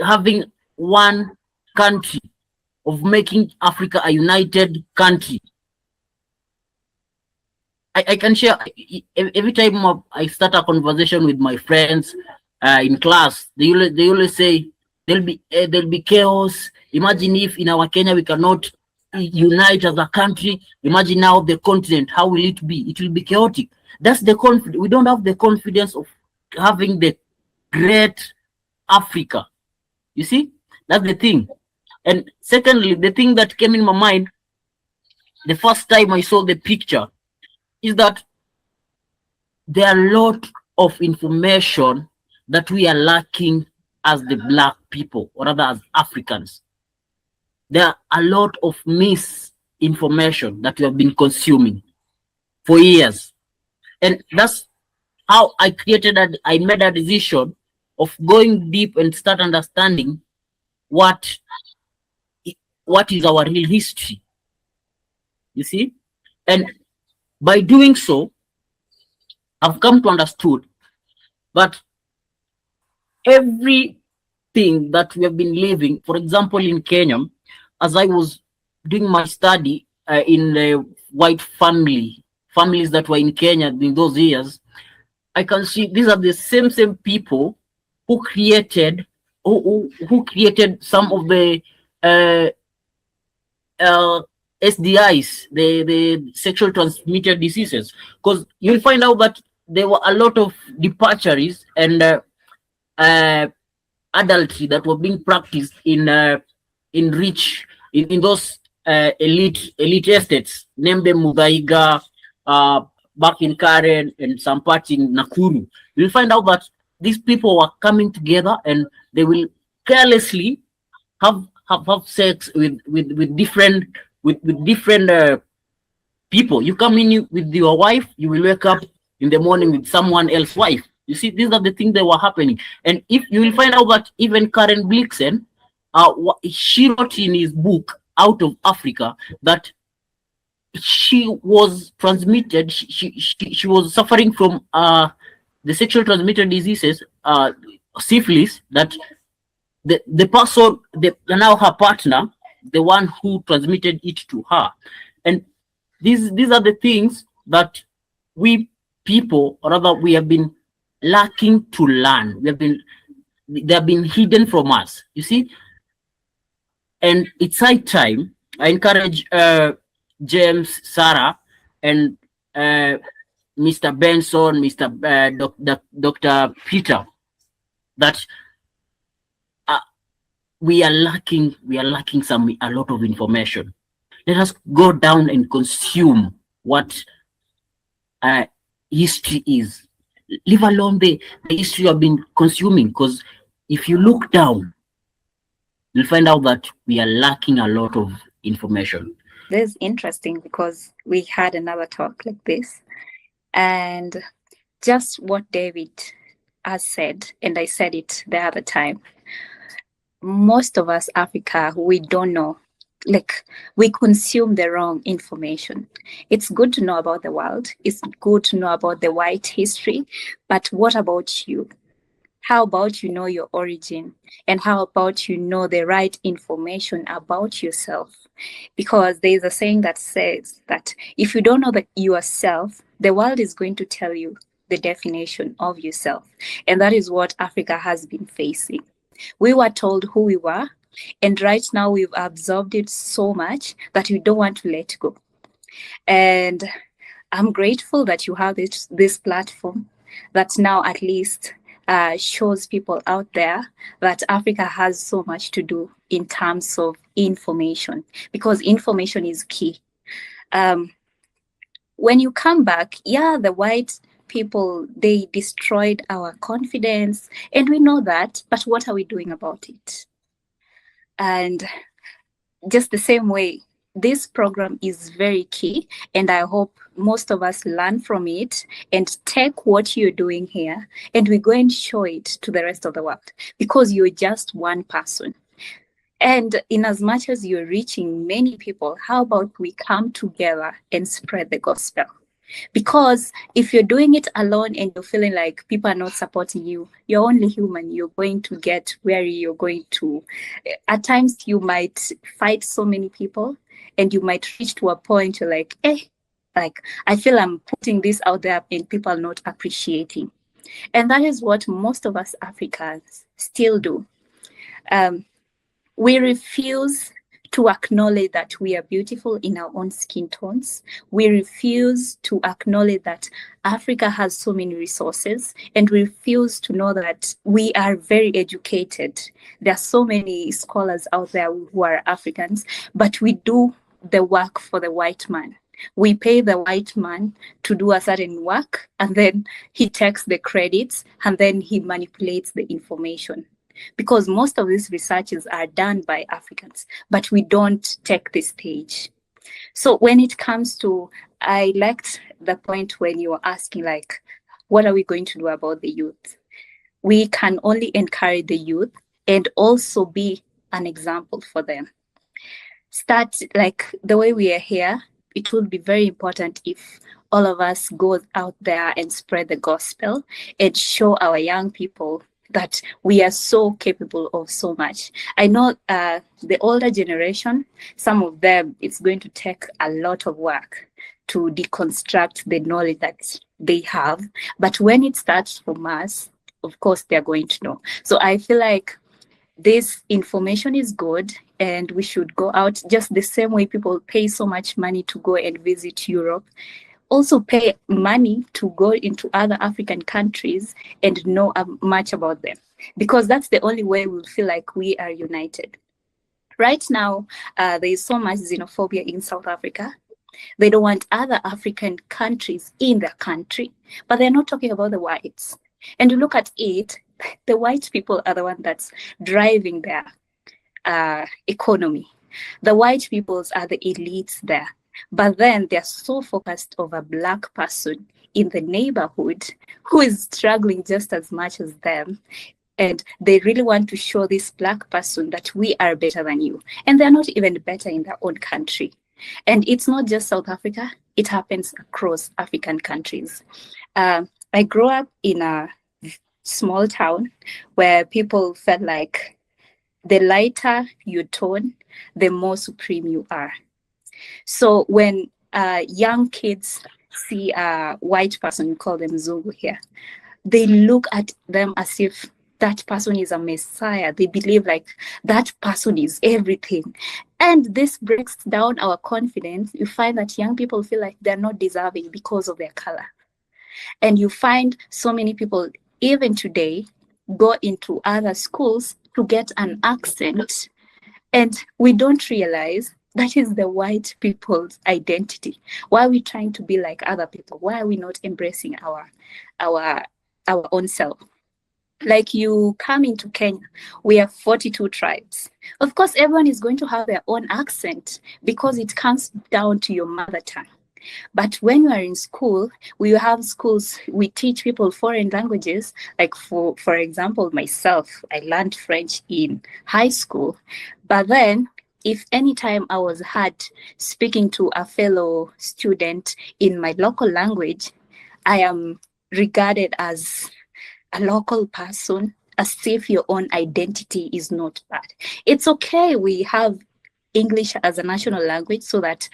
having one country, of making Africa a united country. I can share, every time I start a conversation with my friends in class, they always say there'll be chaos. Imagine if in our Kenya we cannot unite as a country. Imagine now the continent, how will it be? It will be chaotic. That's the confidence. We don't have the confidence of having the great Africa. You see, that's the thing. And secondly, the thing that came in my mind the first time I saw the picture is that there are a lot of information that we are lacking as the black people, or rather as Africans. There are a lot of misinformation that we have been consuming for years. And that's how I made a decision of going deep and start understanding what is our real history. You see? And by doing so, I've come to understand that everything that we have been living, for example, in Kenya, as I was doing my study in the white families that were in Kenya in those years, I can see these are the same people who created some of the SDIs, the sexual transmitted diseases, because you'll find out that there were a lot of debaucheries and adultery that were being practiced in those elite estates, name them Mudaiga, back in Karen and some parts in Nakuru. You'll find out that these people were coming together and they will carelessly have sex with different people. You come in with your wife, you will wake up in the morning with someone else's wife. You see, these are the things that were happening. And if you will find out that even Karen Blixen, she wrote in his book Out of Africa that she was transmitted, she was suffering from the sexual transmitted diseases, syphilis, that the person, now her partner, the one who transmitted it to her. And these are the things that we people, or rather we have been lacking to learn. They have been hidden from us, you see. And it's high time. I encourage James, Sarah, and Mr. Benson, Dr. Peter, that we are lacking a lot of information. Let us go down and consume what history is, leave alone the history I've been consuming, because if you look down, you'll find out that we are lacking a lot of information. This is interesting because we had another talk like this, and just what David has said, and I said it the other time, most of us Africa, we don't know, like we consume the wrong information. It's good to know about the world, it's good to know about the white history, but what about you? How about you know your origin? And how about you know the right information about yourself? Because there's a saying that says that if you don't know yourself, the world is going to tell you the definition of yourself. And that is what Africa has been facing. We were told who we were, and right now we've absorbed it so much that we don't want to let go. And I'm grateful that you have this platform that now at least shows people out there that Africa has so much to do in terms of information, because information is key. When you come back, yeah, the white people, they destroyed our confidence, and we know that, but what are we doing about it? And just the same way, this program is very key, and I hope most of us learn from it and take what you're doing here and we go and show it to the rest of the world, because you're just one person. And in as much as you're reaching many people, how about we come together and spread the gospel? Because if you're doing it alone and you're feeling like people are not supporting you, you're only human. You're going to get weary. You're going to, at times you might fight so many people, and you might reach to a point you're like, I feel I'm putting this out there and people are not appreciating. And that is what most of us Africans still do. We refuse to acknowledge that we are beautiful in our own skin tones. We refuse to acknowledge that Africa has so many resources, and we refuse to know that we are very educated. There are so many scholars out there who are Africans, but we do the work for the white man. We pay the white man to do a certain work, and then he takes the credits, and then he manipulates the information. Because most of these researches are done by Africans, but we don't take the stage. So when it comes to, I liked the point when you were asking, like, what are we going to do about the youth? We can only encourage the youth and also be an example for them. Start, like the way we are here, it will be very important if all of us go out there and spread the gospel and show our young people that we are so capable of so much. I know the older generation, some of them, it's going to take a lot of work to deconstruct the knowledge that they have. But when it starts from us, of course, they're going to know. So I feel like this information is good, and we should go out just the same way people pay so much money to go and visit Europe. Also pay money to go into other African countries and know much about them, because that's the only way we'll feel like we are united. Right now, there is so much xenophobia in South Africa. They don't want other African countries in their country, but they're not talking about the whites. And you look at it, the white people are the one that's driving their economy. The white peoples are the elites there. But then they're so focused on a Black person in the neighborhood who is struggling just as much as them. And they really want to show this Black person that we are better than you. And they're not even better in their own country. And it's not just South Africa, it happens across African countries. I grew up in a small town where people felt like the lighter you tone, the more supreme you are. So when young kids see a white person, we call them Zulu here, they look at them as if that person is a messiah. They believe like that person is everything. And this breaks down our confidence. You find that young people feel like they're not deserving because of their color. And you find so many people, even today, go into other schools to get an accent, and we don't realize that is the white people's identity. Why are we trying to be like other people? Why are we not embracing our own self? Like, you come into Kenya, we have 42 tribes. Of course, everyone is going to have their own accent because it comes down to your mother tongue. But when you are in school, we have schools, we teach people foreign languages. Like for example, myself, I learned French in high school. But then, if anytime I was heard speaking to a fellow student in my local language, I am regarded as a local person, as if your own identity is not bad. It's okay, we have English as a national language so that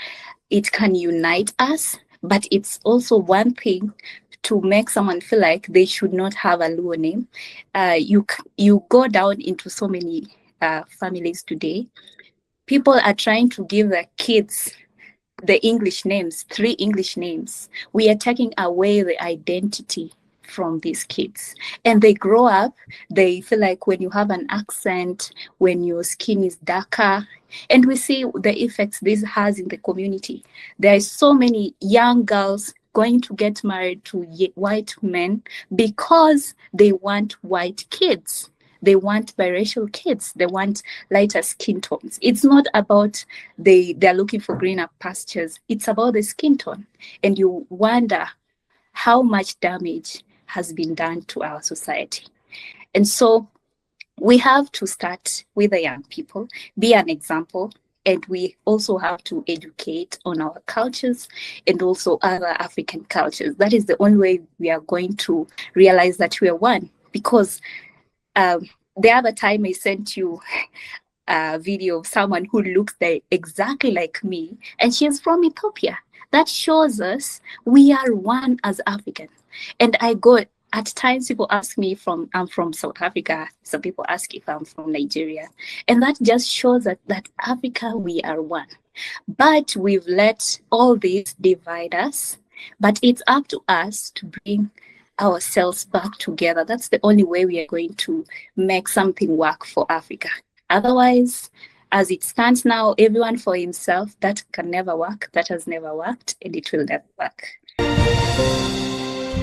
it can unite us, but it's also one thing to make someone feel like they should not have a Luo name. You go down into so many families today. People are trying to give their kids the English names, 3 English names. We are taking away the identity from these kids, and they grow up, they feel like when you have an accent, when your skin is darker, and we see the effects this has in the community. There are so many young girls going to get married to white men because they want white kids. They want biracial kids. They want lighter skin tones. It's not about they're looking for greener pastures. It's about the skin tone. And you wonder how much damage has been done to our society. And so we have to start with the young people, be an example, and we also have to educate on our cultures and also other African cultures. That is the only way we are going to realize that we are one. Because the other time I sent you a video of someone who looks exactly like me, and she's from Ethiopia. That shows us we are one as Africans. And at times people ask me I'm from South Africa. Some people ask if I'm from Nigeria. And that just shows that Africa, we are one. But we've let all this divide us. But it's up to us to bring ourselves back together. That's the only way we are going to make something work for Africa. Otherwise, as it stands now, everyone for himself, that can never work. That has never worked, and it will never work.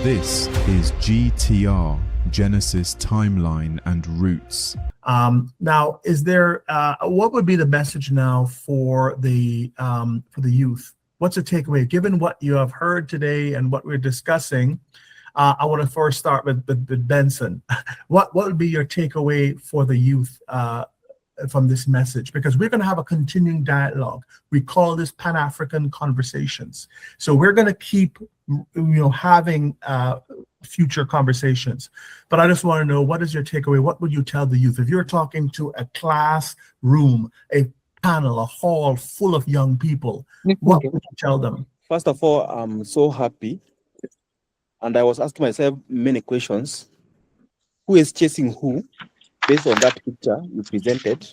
This is GTR, Genesis Timeline and Roots. Now, is there what would be the message now for the youth? What's the takeaway, given what you have heard today and what we're discussing? I want to first start with Benson. What would be your takeaway for the youth from this message? Because we're going to have a continuing dialogue. We call this Pan-African Conversations. So we're going to keep having future conversations. But I just want to know, what is your takeaway? What would you tell the youth? If you're talking to a classroom, a panel, a hall full of young people, what would you tell them? First of all, I'm so happy. And I was asking myself many questions. Who is chasing who based on that picture you presented?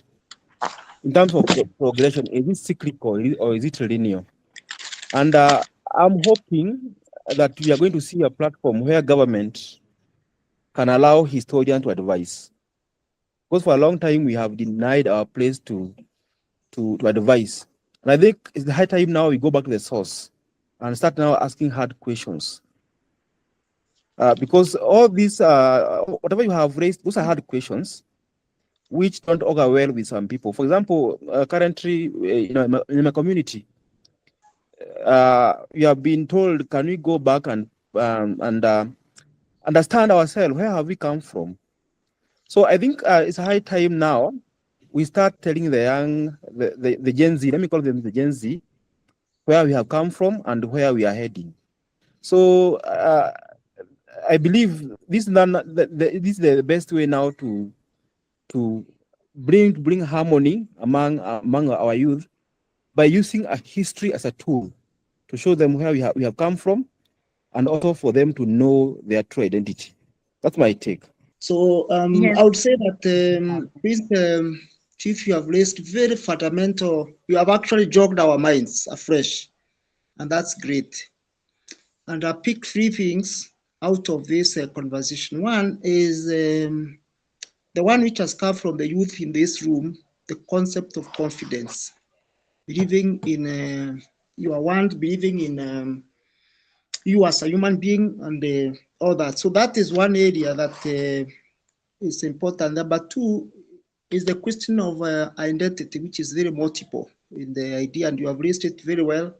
In terms of progression, is it cyclical or is it linear? And I'm hoping that we are going to see a platform where government can allow historians to advise. Because for a long time, we have denied our place to advise. And I think it's the high time now we go back to the source and start now asking hard questions. Because all these, whatever you have raised, those are hard questions, which don't augur well with some people. For example, currently, in my community, we have been told, can we go back and understand ourselves? Where have we come from? So I think it's high time now we start telling the young, the Gen Z, let me call them the Gen Z, where we have come from and where we are heading. So I believe this is the best way now to bring harmony among our youth by using a history as a tool to show them where we have come from, and also for them to know their true identity. That's my take. So Yes. I would say that this, Chief, you have raised very fundamental. You have actually jogged our minds afresh, and that's great. And I picked 3 things out of this conversation. One is the one which has come from the youth in this room, the concept of confidence, believing in your want, believing in you as a human being, and all that. So that is one area that is important. Number two is the question of identity, which is very multiple in the idea, and you have raised it very well.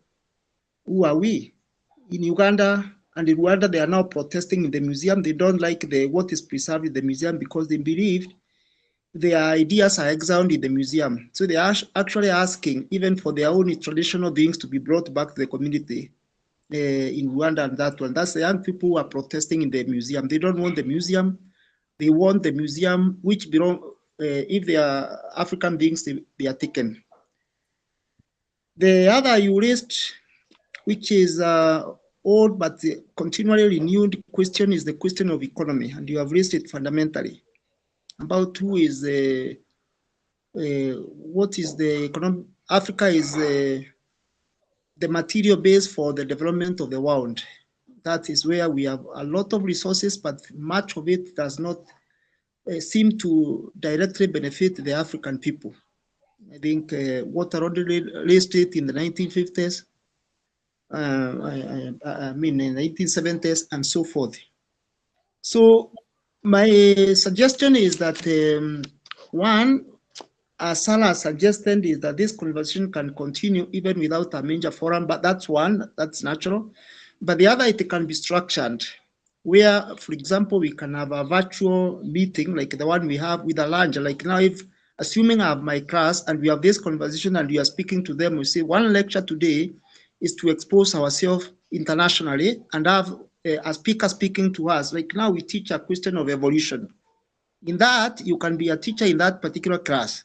Who are we? In Uganda and in Rwanda, they are now protesting in the museum. They don't like what is preserved in the museum because they believe their ideas are exiled in the museum. So they are actually asking even for their own traditional things to be brought back to the community in Rwanda and that one. That's the young people who are protesting in the museum. They don't want the museum. They want the museum which belong, if they are African beings, they are taken. The other you raised, which is old but continually renewed question, is the question of economy, and you have raised it fundamentally about who is what is the economic. Africa is the material base for the development of the world. That is where we have a lot of resources, but much of it does not seem to directly benefit the African people. I think water already raised it in the 1950s. I mean, in the 1970s and so forth. So my suggestion is that one, as Sarah suggested, is that this conversation can continue even without a major forum, but that's one, that's natural. But the other, it can be structured, where, for example, we can have a virtual meeting like the one we have with a lunch. Like now, if assuming I have my class and we have this conversation and we are speaking to them, we say one lecture today is to expose ourselves internationally and have a speaker speaking to us. Like now we teach a question of evolution. In that, you can be a teacher in that particular class.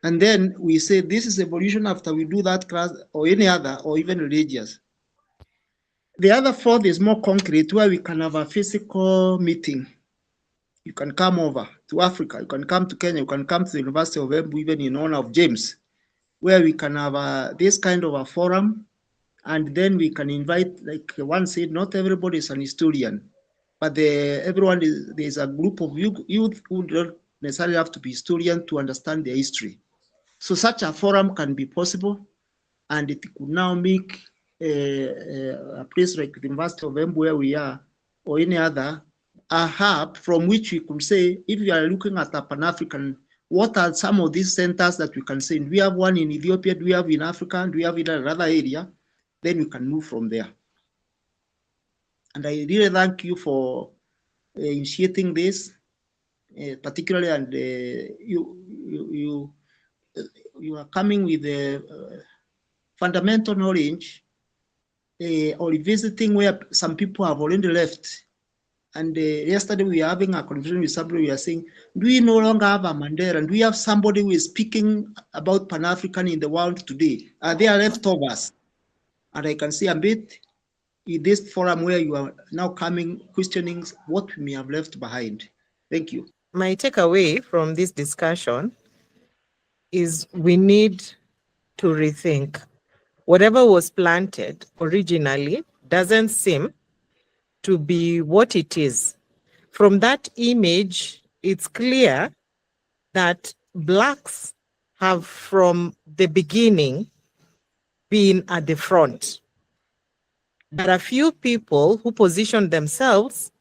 And then we say, this is evolution after we do that class or any other, or even religious. The other fourth is more concrete, where we can have a physical meeting. You can come over to Africa, you can come to Kenya, you can come to the University of Embu, even in honor of James, where we can have this kind of a forum. And then we can invite, like one said, not everybody is an historian, but everyone is, there's a group of youth who don't necessarily have to be historians to understand their history. So such a forum can be possible, and it could now make a place like the University of Embu where we are, or any other, a hub from which we could say, if we are looking at a Pan-African, what are some of these centers that we can say? Do we have one in Ethiopia? Do we have in Africa? Do we have in another area? Then we can move from there. And I really thank you for initiating this, particularly, and you are coming with the fundamental knowledge or revisiting where some people have already left. And yesterday we were having a conversation with somebody, we are saying, do we no longer have a Mandela? And do we have somebody who is speaking about Pan-African in the world today? Are they leftovers? And I can see a bit in this forum where you are now coming, questioning what we may have left behind. Thank you. My takeaway from this discussion is we need to rethink. Whatever was planted originally doesn't seem to be what it is. From that image, it's clear that Blacks have from the beginning been at the front. There are few people who positioned themselves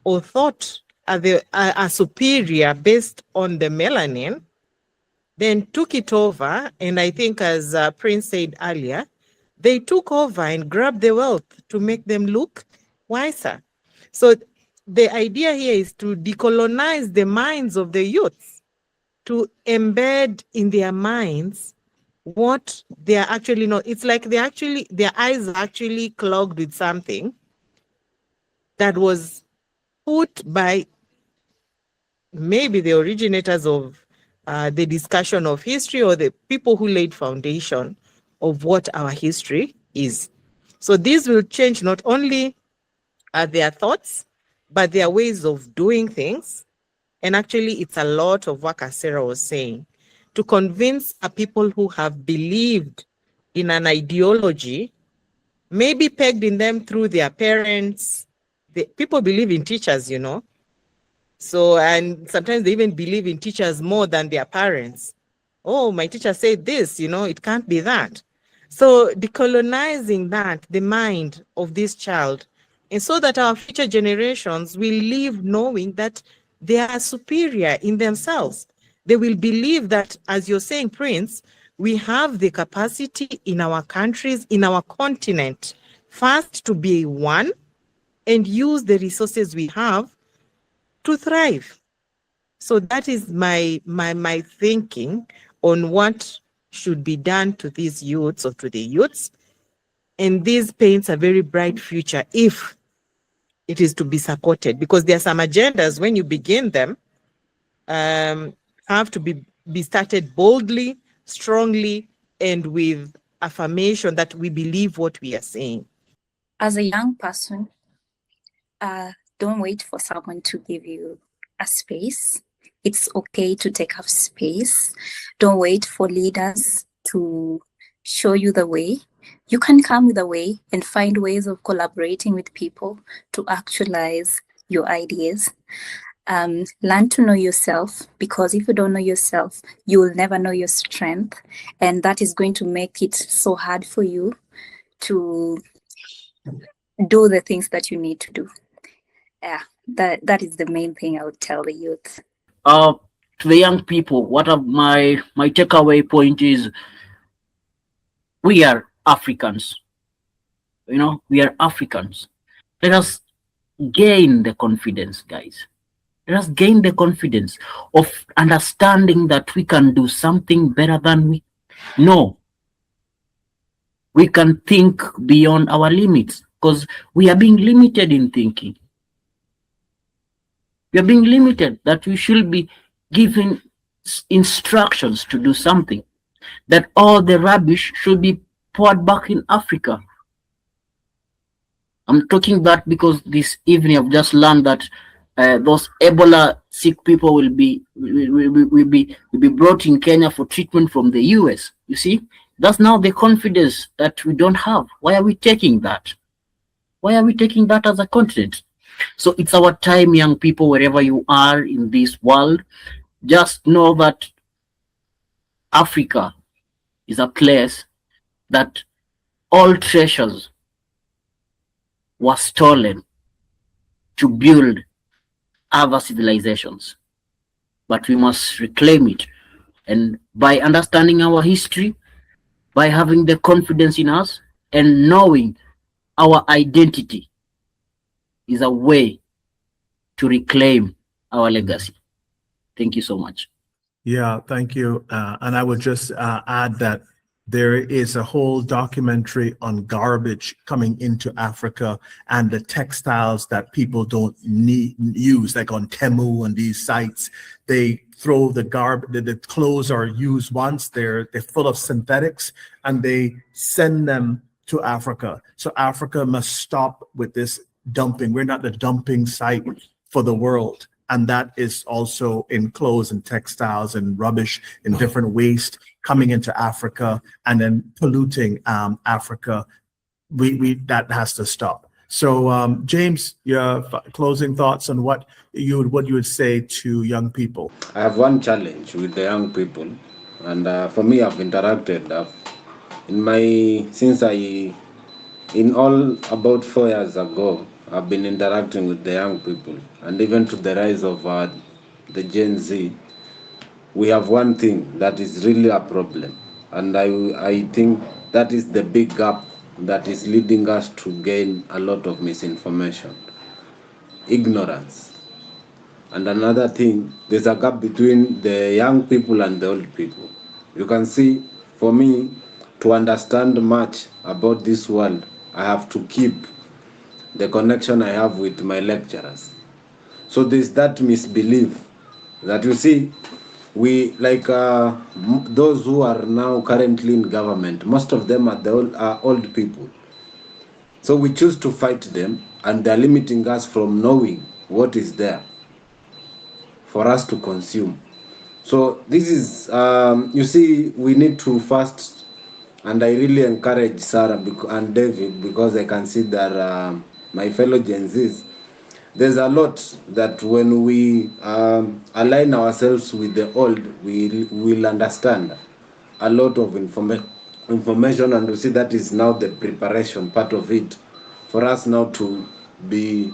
or thought are superior based on the melanin, then took it over. And I think, as Prince said earlier, they took over and grabbed the wealth to make them look wiser. So the idea here is to decolonize the minds of the youths, to embed in their minds what they are actually not. It's like their eyes are actually clogged with something that was put by maybe the originators of the discussion of history, or the people who laid foundation of what our history is. So these will change not only their thoughts, but their ways of doing things. And actually, it's a lot of what Sarah was saying, to convince a people who have believed in an ideology, maybe pegged in them through their parents, people believe in teachers, you know. So, and sometimes they even believe in teachers more than their parents. Oh, my teacher said this, you know, it can't be that. So decolonizing that, the mind of this child, and so that our future generations will live knowing that they are superior in themselves. They will believe that, as you're saying, Prince, we have the capacity in our countries, in our continent, first to be one and use the resources we have to thrive. So that is my thinking on what should be done to these youths or to the youths. And this paints a very bright future if it is to be supported, because there are some agendas when you begin them have to be started boldly, strongly, and with affirmation that we believe what we are saying. As a young person, don't wait for someone to give you a space. It's okay to take up space. Don't wait for leaders to show you the way. You can come with a way and find ways of collaborating with people to actualize your ideas. Learn to know yourself, because if you don't know yourself, you will never know your strength. And that is going to make it so hard for you to do the things that you need to do. Yeah, that is the main thing I would tell the youth. To the young people, what of my takeaway point is, we are Africans. You know, we are Africans. Let us gain the confidence, guys. Let us gain the confidence of understanding that we can do something better than we know. We can think beyond our limits, because we are being limited in thinking. We are being limited that we should be given instructions to do something, that all the rubbish should be poured back in Africa. I'm talking that because this evening I've just learned that those Ebola sick people will be brought in Kenya for treatment from the US. You see, that's now the confidence that we don't have. Why are we taking that? Why are we taking that as a continent? So it's our time, young people, wherever you are in this world, just know that Africa is a place that all treasures were stolen to build other civilizations. But we must reclaim it. And by understanding our history, by having the confidence in us and knowing our identity, is a way to reclaim our legacy. Thank you so much. Yeah, thank you. And I would just add that there is a whole documentary on garbage coming into Africa and the textiles that people don't use, like on Temu and these sites. They throw the garbage, the clothes are used once, they're full of synthetics, and they send them to Africa. So Africa must stop with this dumping. We're not the dumping site for the world. And that is also in clothes and textiles and rubbish and different waste coming into Africa and then polluting Africa. We that has to stop. So James, your closing thoughts on what you would say to young people? I have one challenge with the young people, and for me, I've interacted in all about 4 years ago. I've been interacting with the young people, and even to the rise of the Gen Z. We have one thing that is really a problem, and I think that is the big gap that is leading us to gain a lot of misinformation, ignorance. And another thing, there's a gap between the young people and the old people. You can see, for me, to understand much about this world, I have to keep the connection I have with my lecturers. So there's that misbelief that, you see, we like those who are now currently in government, most of them are old people. So we choose to fight them, and they're limiting us from knowing what is there for us to consume. So this is, you see, we need to first, and I really encourage Sarah and David, because I can see that my fellow Gen Zs, there's a lot that when we align ourselves with the old, we will understand a lot of information, and we see that is now the preparation part of it for us now to be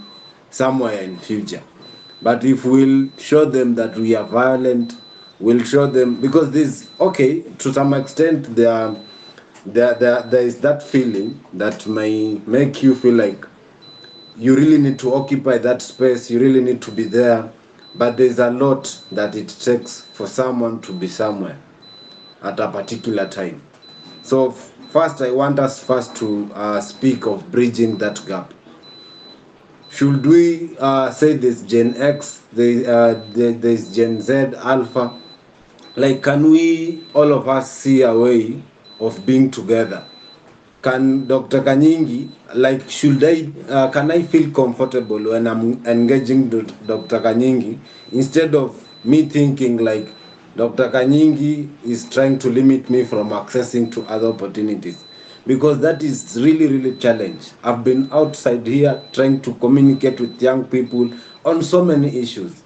somewhere in future. But if we'll show them that we are violent, we'll show them, because this, okay, to some extent there is that feeling that may make you feel like you really need to occupy that space, you really need to be there, but there's a lot that it takes for someone to be somewhere at a particular time. So first, I want us first to speak of bridging that gap. Should we say there's Gen X, there's Gen Z, Alpha? Like, can we, all of us, see a way of being together? Can Dr. Kanyingi, like, can I feel comfortable when I'm engaging Dr. Kanyingi, instead of me thinking like Dr. Kanyingi is trying to limit me from accessing to other opportunities? Because that is really, really challenge. I've been outside here trying to communicate with young people on so many issues,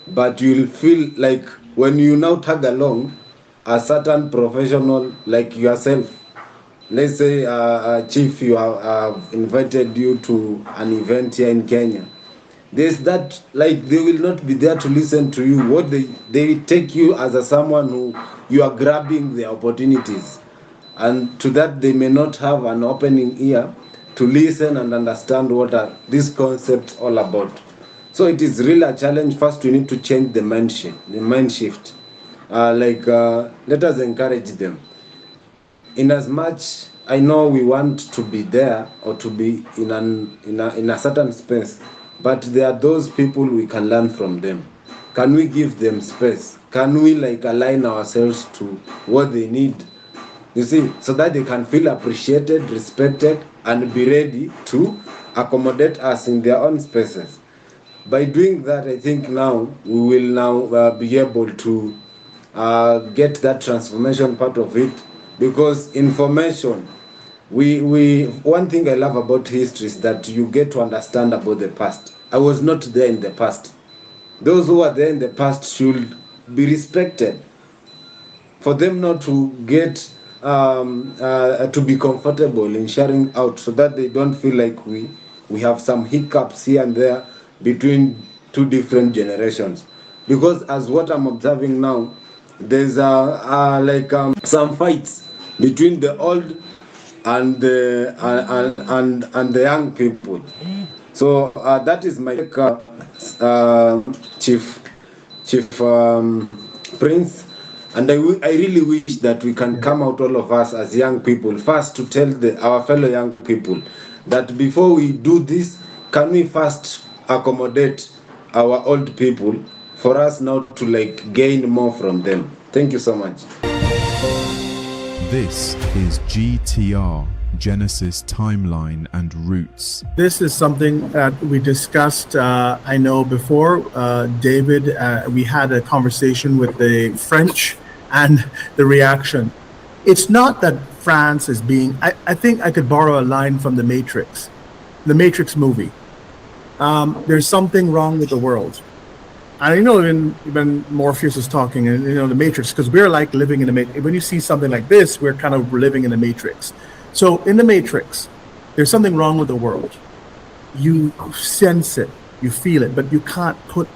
but you'll feel like when you now tag along a certain professional like yourself, let's say Chief, you have invited you to an event here in Kenya, there's that, like, they will not be there to listen to you. What they take you as a someone who you are grabbing the opportunities, and to that they may not have an opening ear to listen and understand what are these concepts all about. So it is really a challenge. First, we need to change the mind shift. Let us encourage them. In as much I know we want to be there or to be in a certain space, but there are those people we can learn from them. Can we give them space? Can we align ourselves to what they need? You see, so that they can feel appreciated, respected, and be ready to accommodate us in their own spaces. By doing that, I think now we will now be able to get that transformation part of it, because information, one thing I love about history is that you get to understand about the past. I was not there in the past. Those who are there in the past should be respected. For them not to get to be comfortable in sharing out, so that they don't feel like we have some hiccups here and there between two different generations. Because as what I'm observing now, there's some fights between the old and the young people. So that is my Chief Prince. And I really wish that we can come out, all of us as young people, first to tell our fellow young people that before we do this, can we first accommodate our old people for us now to gain more from them. Thank you so much. This is GTR, Genesis Timeline and Roots. This is something that we discussed, I know before, David, we had a conversation with the French and the reaction. It's not that France is being, I think I could borrow a line from the Matrix movie. There's something wrong with the world. And when Morpheus was talking, and the Matrix, because we're like living in the Matrix. When you see something like this, we're kind of living in the Matrix. So in the Matrix, there's something wrong with the world. You sense it, you feel it, but you can't put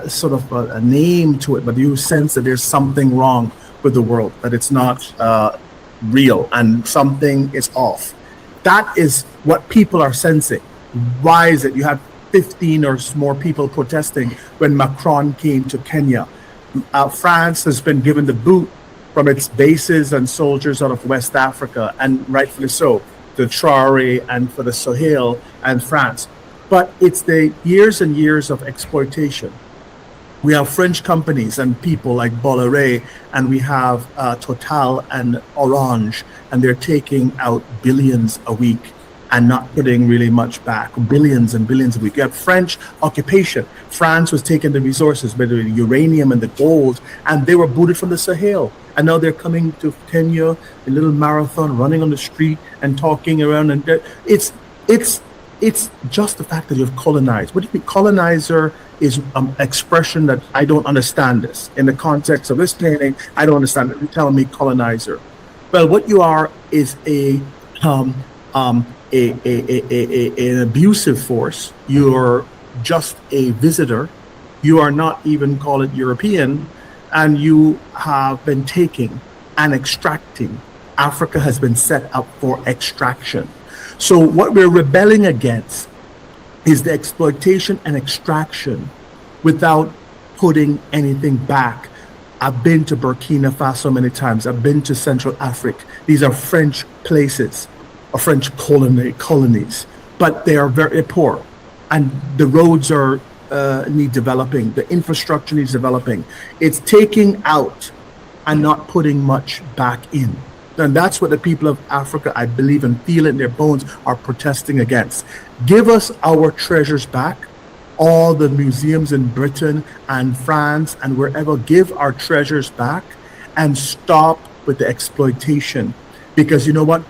sort of a name to it, but you sense that there's something wrong with the world, that it's not real and something is off. That is what people are sensing. Why is it? You had 15 or more people protesting when Macron came to Kenya. France has been given the boot from its bases and soldiers out of West Africa, and rightfully so, the Traore and for the Sahel and France. But it's the years and years of exploitation. We have French companies and people like Bolloré, and we have Total and Orange, and they're taking out billions a week and not putting really much back, billions and billions a week. You have French occupation. France was taking the resources, whether the uranium and the gold, and they were booted from the Sahel. And now they're coming to Kenya, a little marathon, running on the street and talking around. And it's it's just the fact that you've colonized. What do you mean? Colonizer is an expression that I don't understand this. In the context of this painting, I don't understand it. You're telling me colonizer. Well, what you are is an abusive force. You're just a visitor. You are not even, call it European, and you have been taking and extracting. Africa has been set up for extraction. So what we're rebelling against is the exploitation and extraction without putting anything back. I've been to Burkina Faso many times. I've been to Central Africa. These are French places, or French colonies, but they are very poor. And the roads are need developing. The infrastructure needs developing. It's taking out and not putting much back in. And that's what the people of Africa, I believe and feel in their bones, are protesting against. Give us our treasures back. All the museums in Britain and France and wherever, give our treasures back and stop with the exploitation. Because you know what?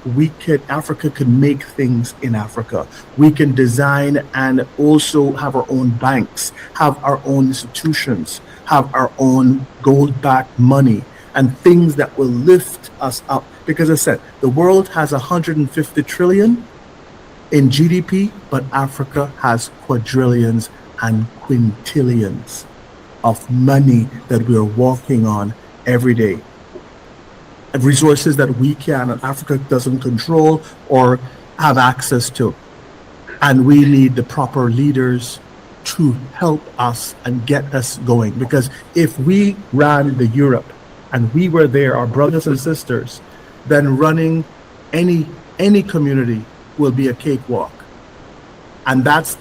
Africa can make things in Africa. We can design and also have our own banks, have our own institutions, have our own gold-backed money, and things that will lift us up. Because I said, the world has 150 trillion in GDP, but Africa has quadrillions and quintillions of money that we are walking on every day. Resources that we can, and Africa doesn't control or have access to. And we need the proper leaders to help us and get us going. Because if we ran the Europe and we were there, our brothers and sisters, then running any community will be a cakewalk. And that's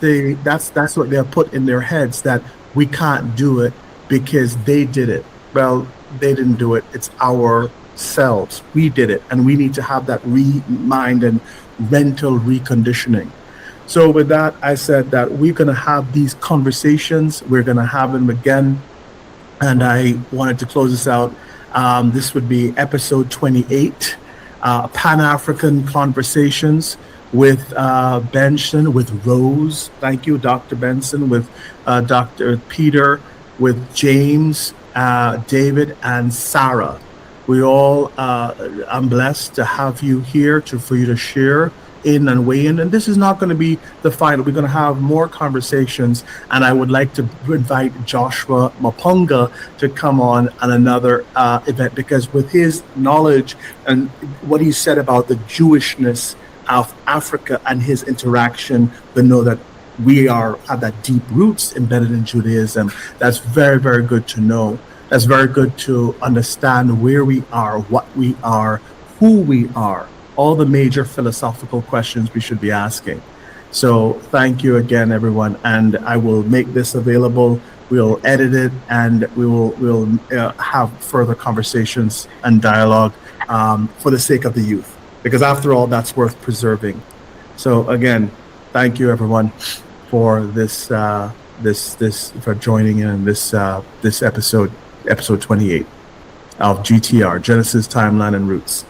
what they're put in their heads, that we can't do it because they did it. Well, they didn't do it. It's ourselves. We did it, and we need to have that mind and mental reconditioning. So with that, I said that we're going to have these conversations. We're going to have them again, and I wanted to close this out. This would be episode 28, Pan-African Conversations with Benson, with Rose. Thank you, Dr. Benson, with Dr. Peter, with James, David, and Sarah. We all, I'm blessed to have you here for you to share in and weigh in. And this is not going to be the final. We're going to have more conversations. And I would like to invite Joshua Mapunga to come on another event, because with his knowledge and what he said about the Jewishness of Africa and his interaction, we know that we have that deep roots embedded in Judaism. That's very, very good to know. That's very good to understand where we are, what we are, who we are, all the major philosophical questions we should be asking. So thank you again, everyone. And I will make this available. We'll edit it, and we'll have further conversations and dialogue for the sake of the youth, because after all, that's worth preserving. So again, thank you, everyone, for this for joining in this episode 28 of GTR, Genesis, Timeline, and Roots.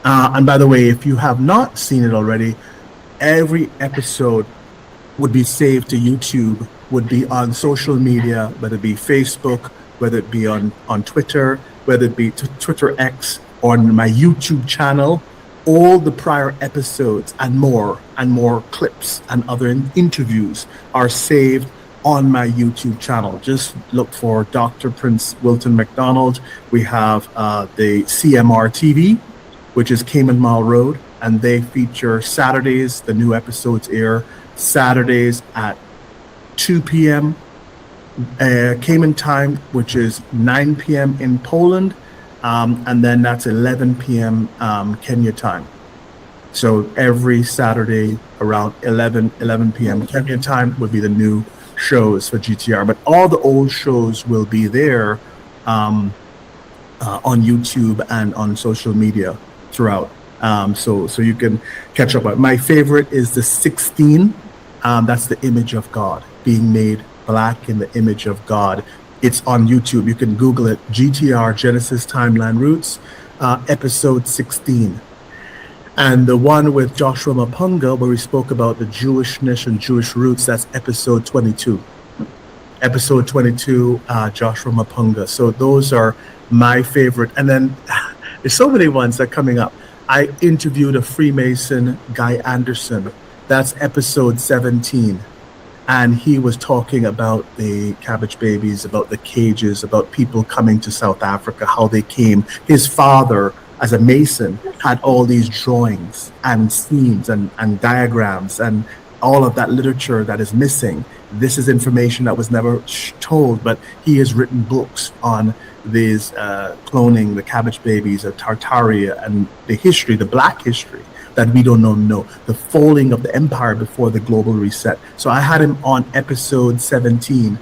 And by the way, if you have not seen it already, every episode would be saved to YouTube, would be on social media, whether it be Facebook, whether it be on Twitter, whether it be Twitter X, or on my YouTube channel. All the prior episodes and more clips and other interviews are saved on my YouTube channel. Just look for Dr. Prince Wilton McDonald. We have the CMR TV, which is Cayman Mile Road, and they feature Saturdays. The new episodes air Saturdays at 2 p.m. Cayman time, which is 9 p.m. in Poland, and then that's 11 p.m. Kenya time. So every Saturday around 11 p.m. Kenya time would be the new shows for GTR, but all the old shows will be there on YouTube and on social media throughout. So you can catch up. My favorite is the 16. That's the image of God, being made black in the image of God. It's on YouTube. You can Google it, GTR, Genesis, Timeline, Roots, episode 16. And the one with Joshua Mapunga, where we spoke about the Jewishness and Jewish roots, that's episode 22. Episode 22, Joshua Mapunga. So those are my favorite. And then there's so many ones that are coming up. I interviewed a Freemason, Guy Anderson. That's episode 17. And he was talking about the cabbage babies, about the cages, about people coming to South Africa, how they came. His father, as a Mason, had all these drawings and scenes and diagrams and all of that literature that is missing. This is information that was never told, but he has written books on these cloning, the cabbage babies of Tartaria, and the history, the Black history that we don't know, the falling of the empire before the global reset. So I had him on episode 17.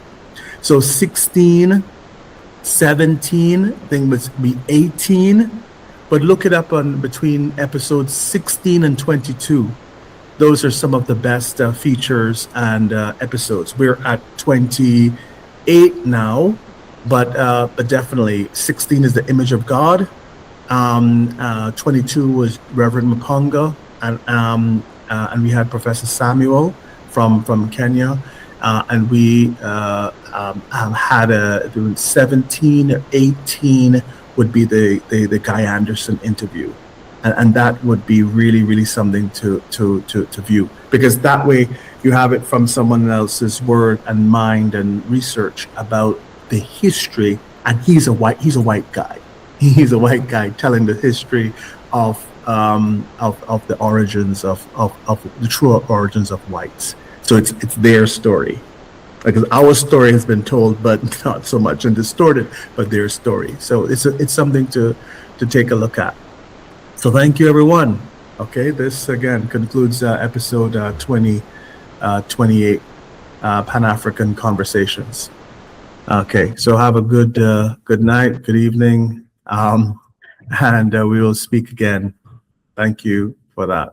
So 16, 17, I think must be 18, but look it up on between episodes 16 and 22. Those are some of the best features and episodes. We're at 28 now, but definitely 16 is the image of God. 22 was Reverend Mapunga, and we had Professor Samuel from Kenya, and we had 17 or 18 would be the Guy Anderson interview. And that would be really something to view, because that way you have it from someone else's word and mind and research about the history. And he's a white guy. He's a white guy telling the history of the origins of the true origins of whites. So it's their story, because our story has been told, but not so much and distorted, but their story. So it's something to take a look at. So thank you, everyone. Okay, this again concludes episode 28, Pan-African Conversations. Okay, so have a good night, good evening, and we will speak again. Thank you for that.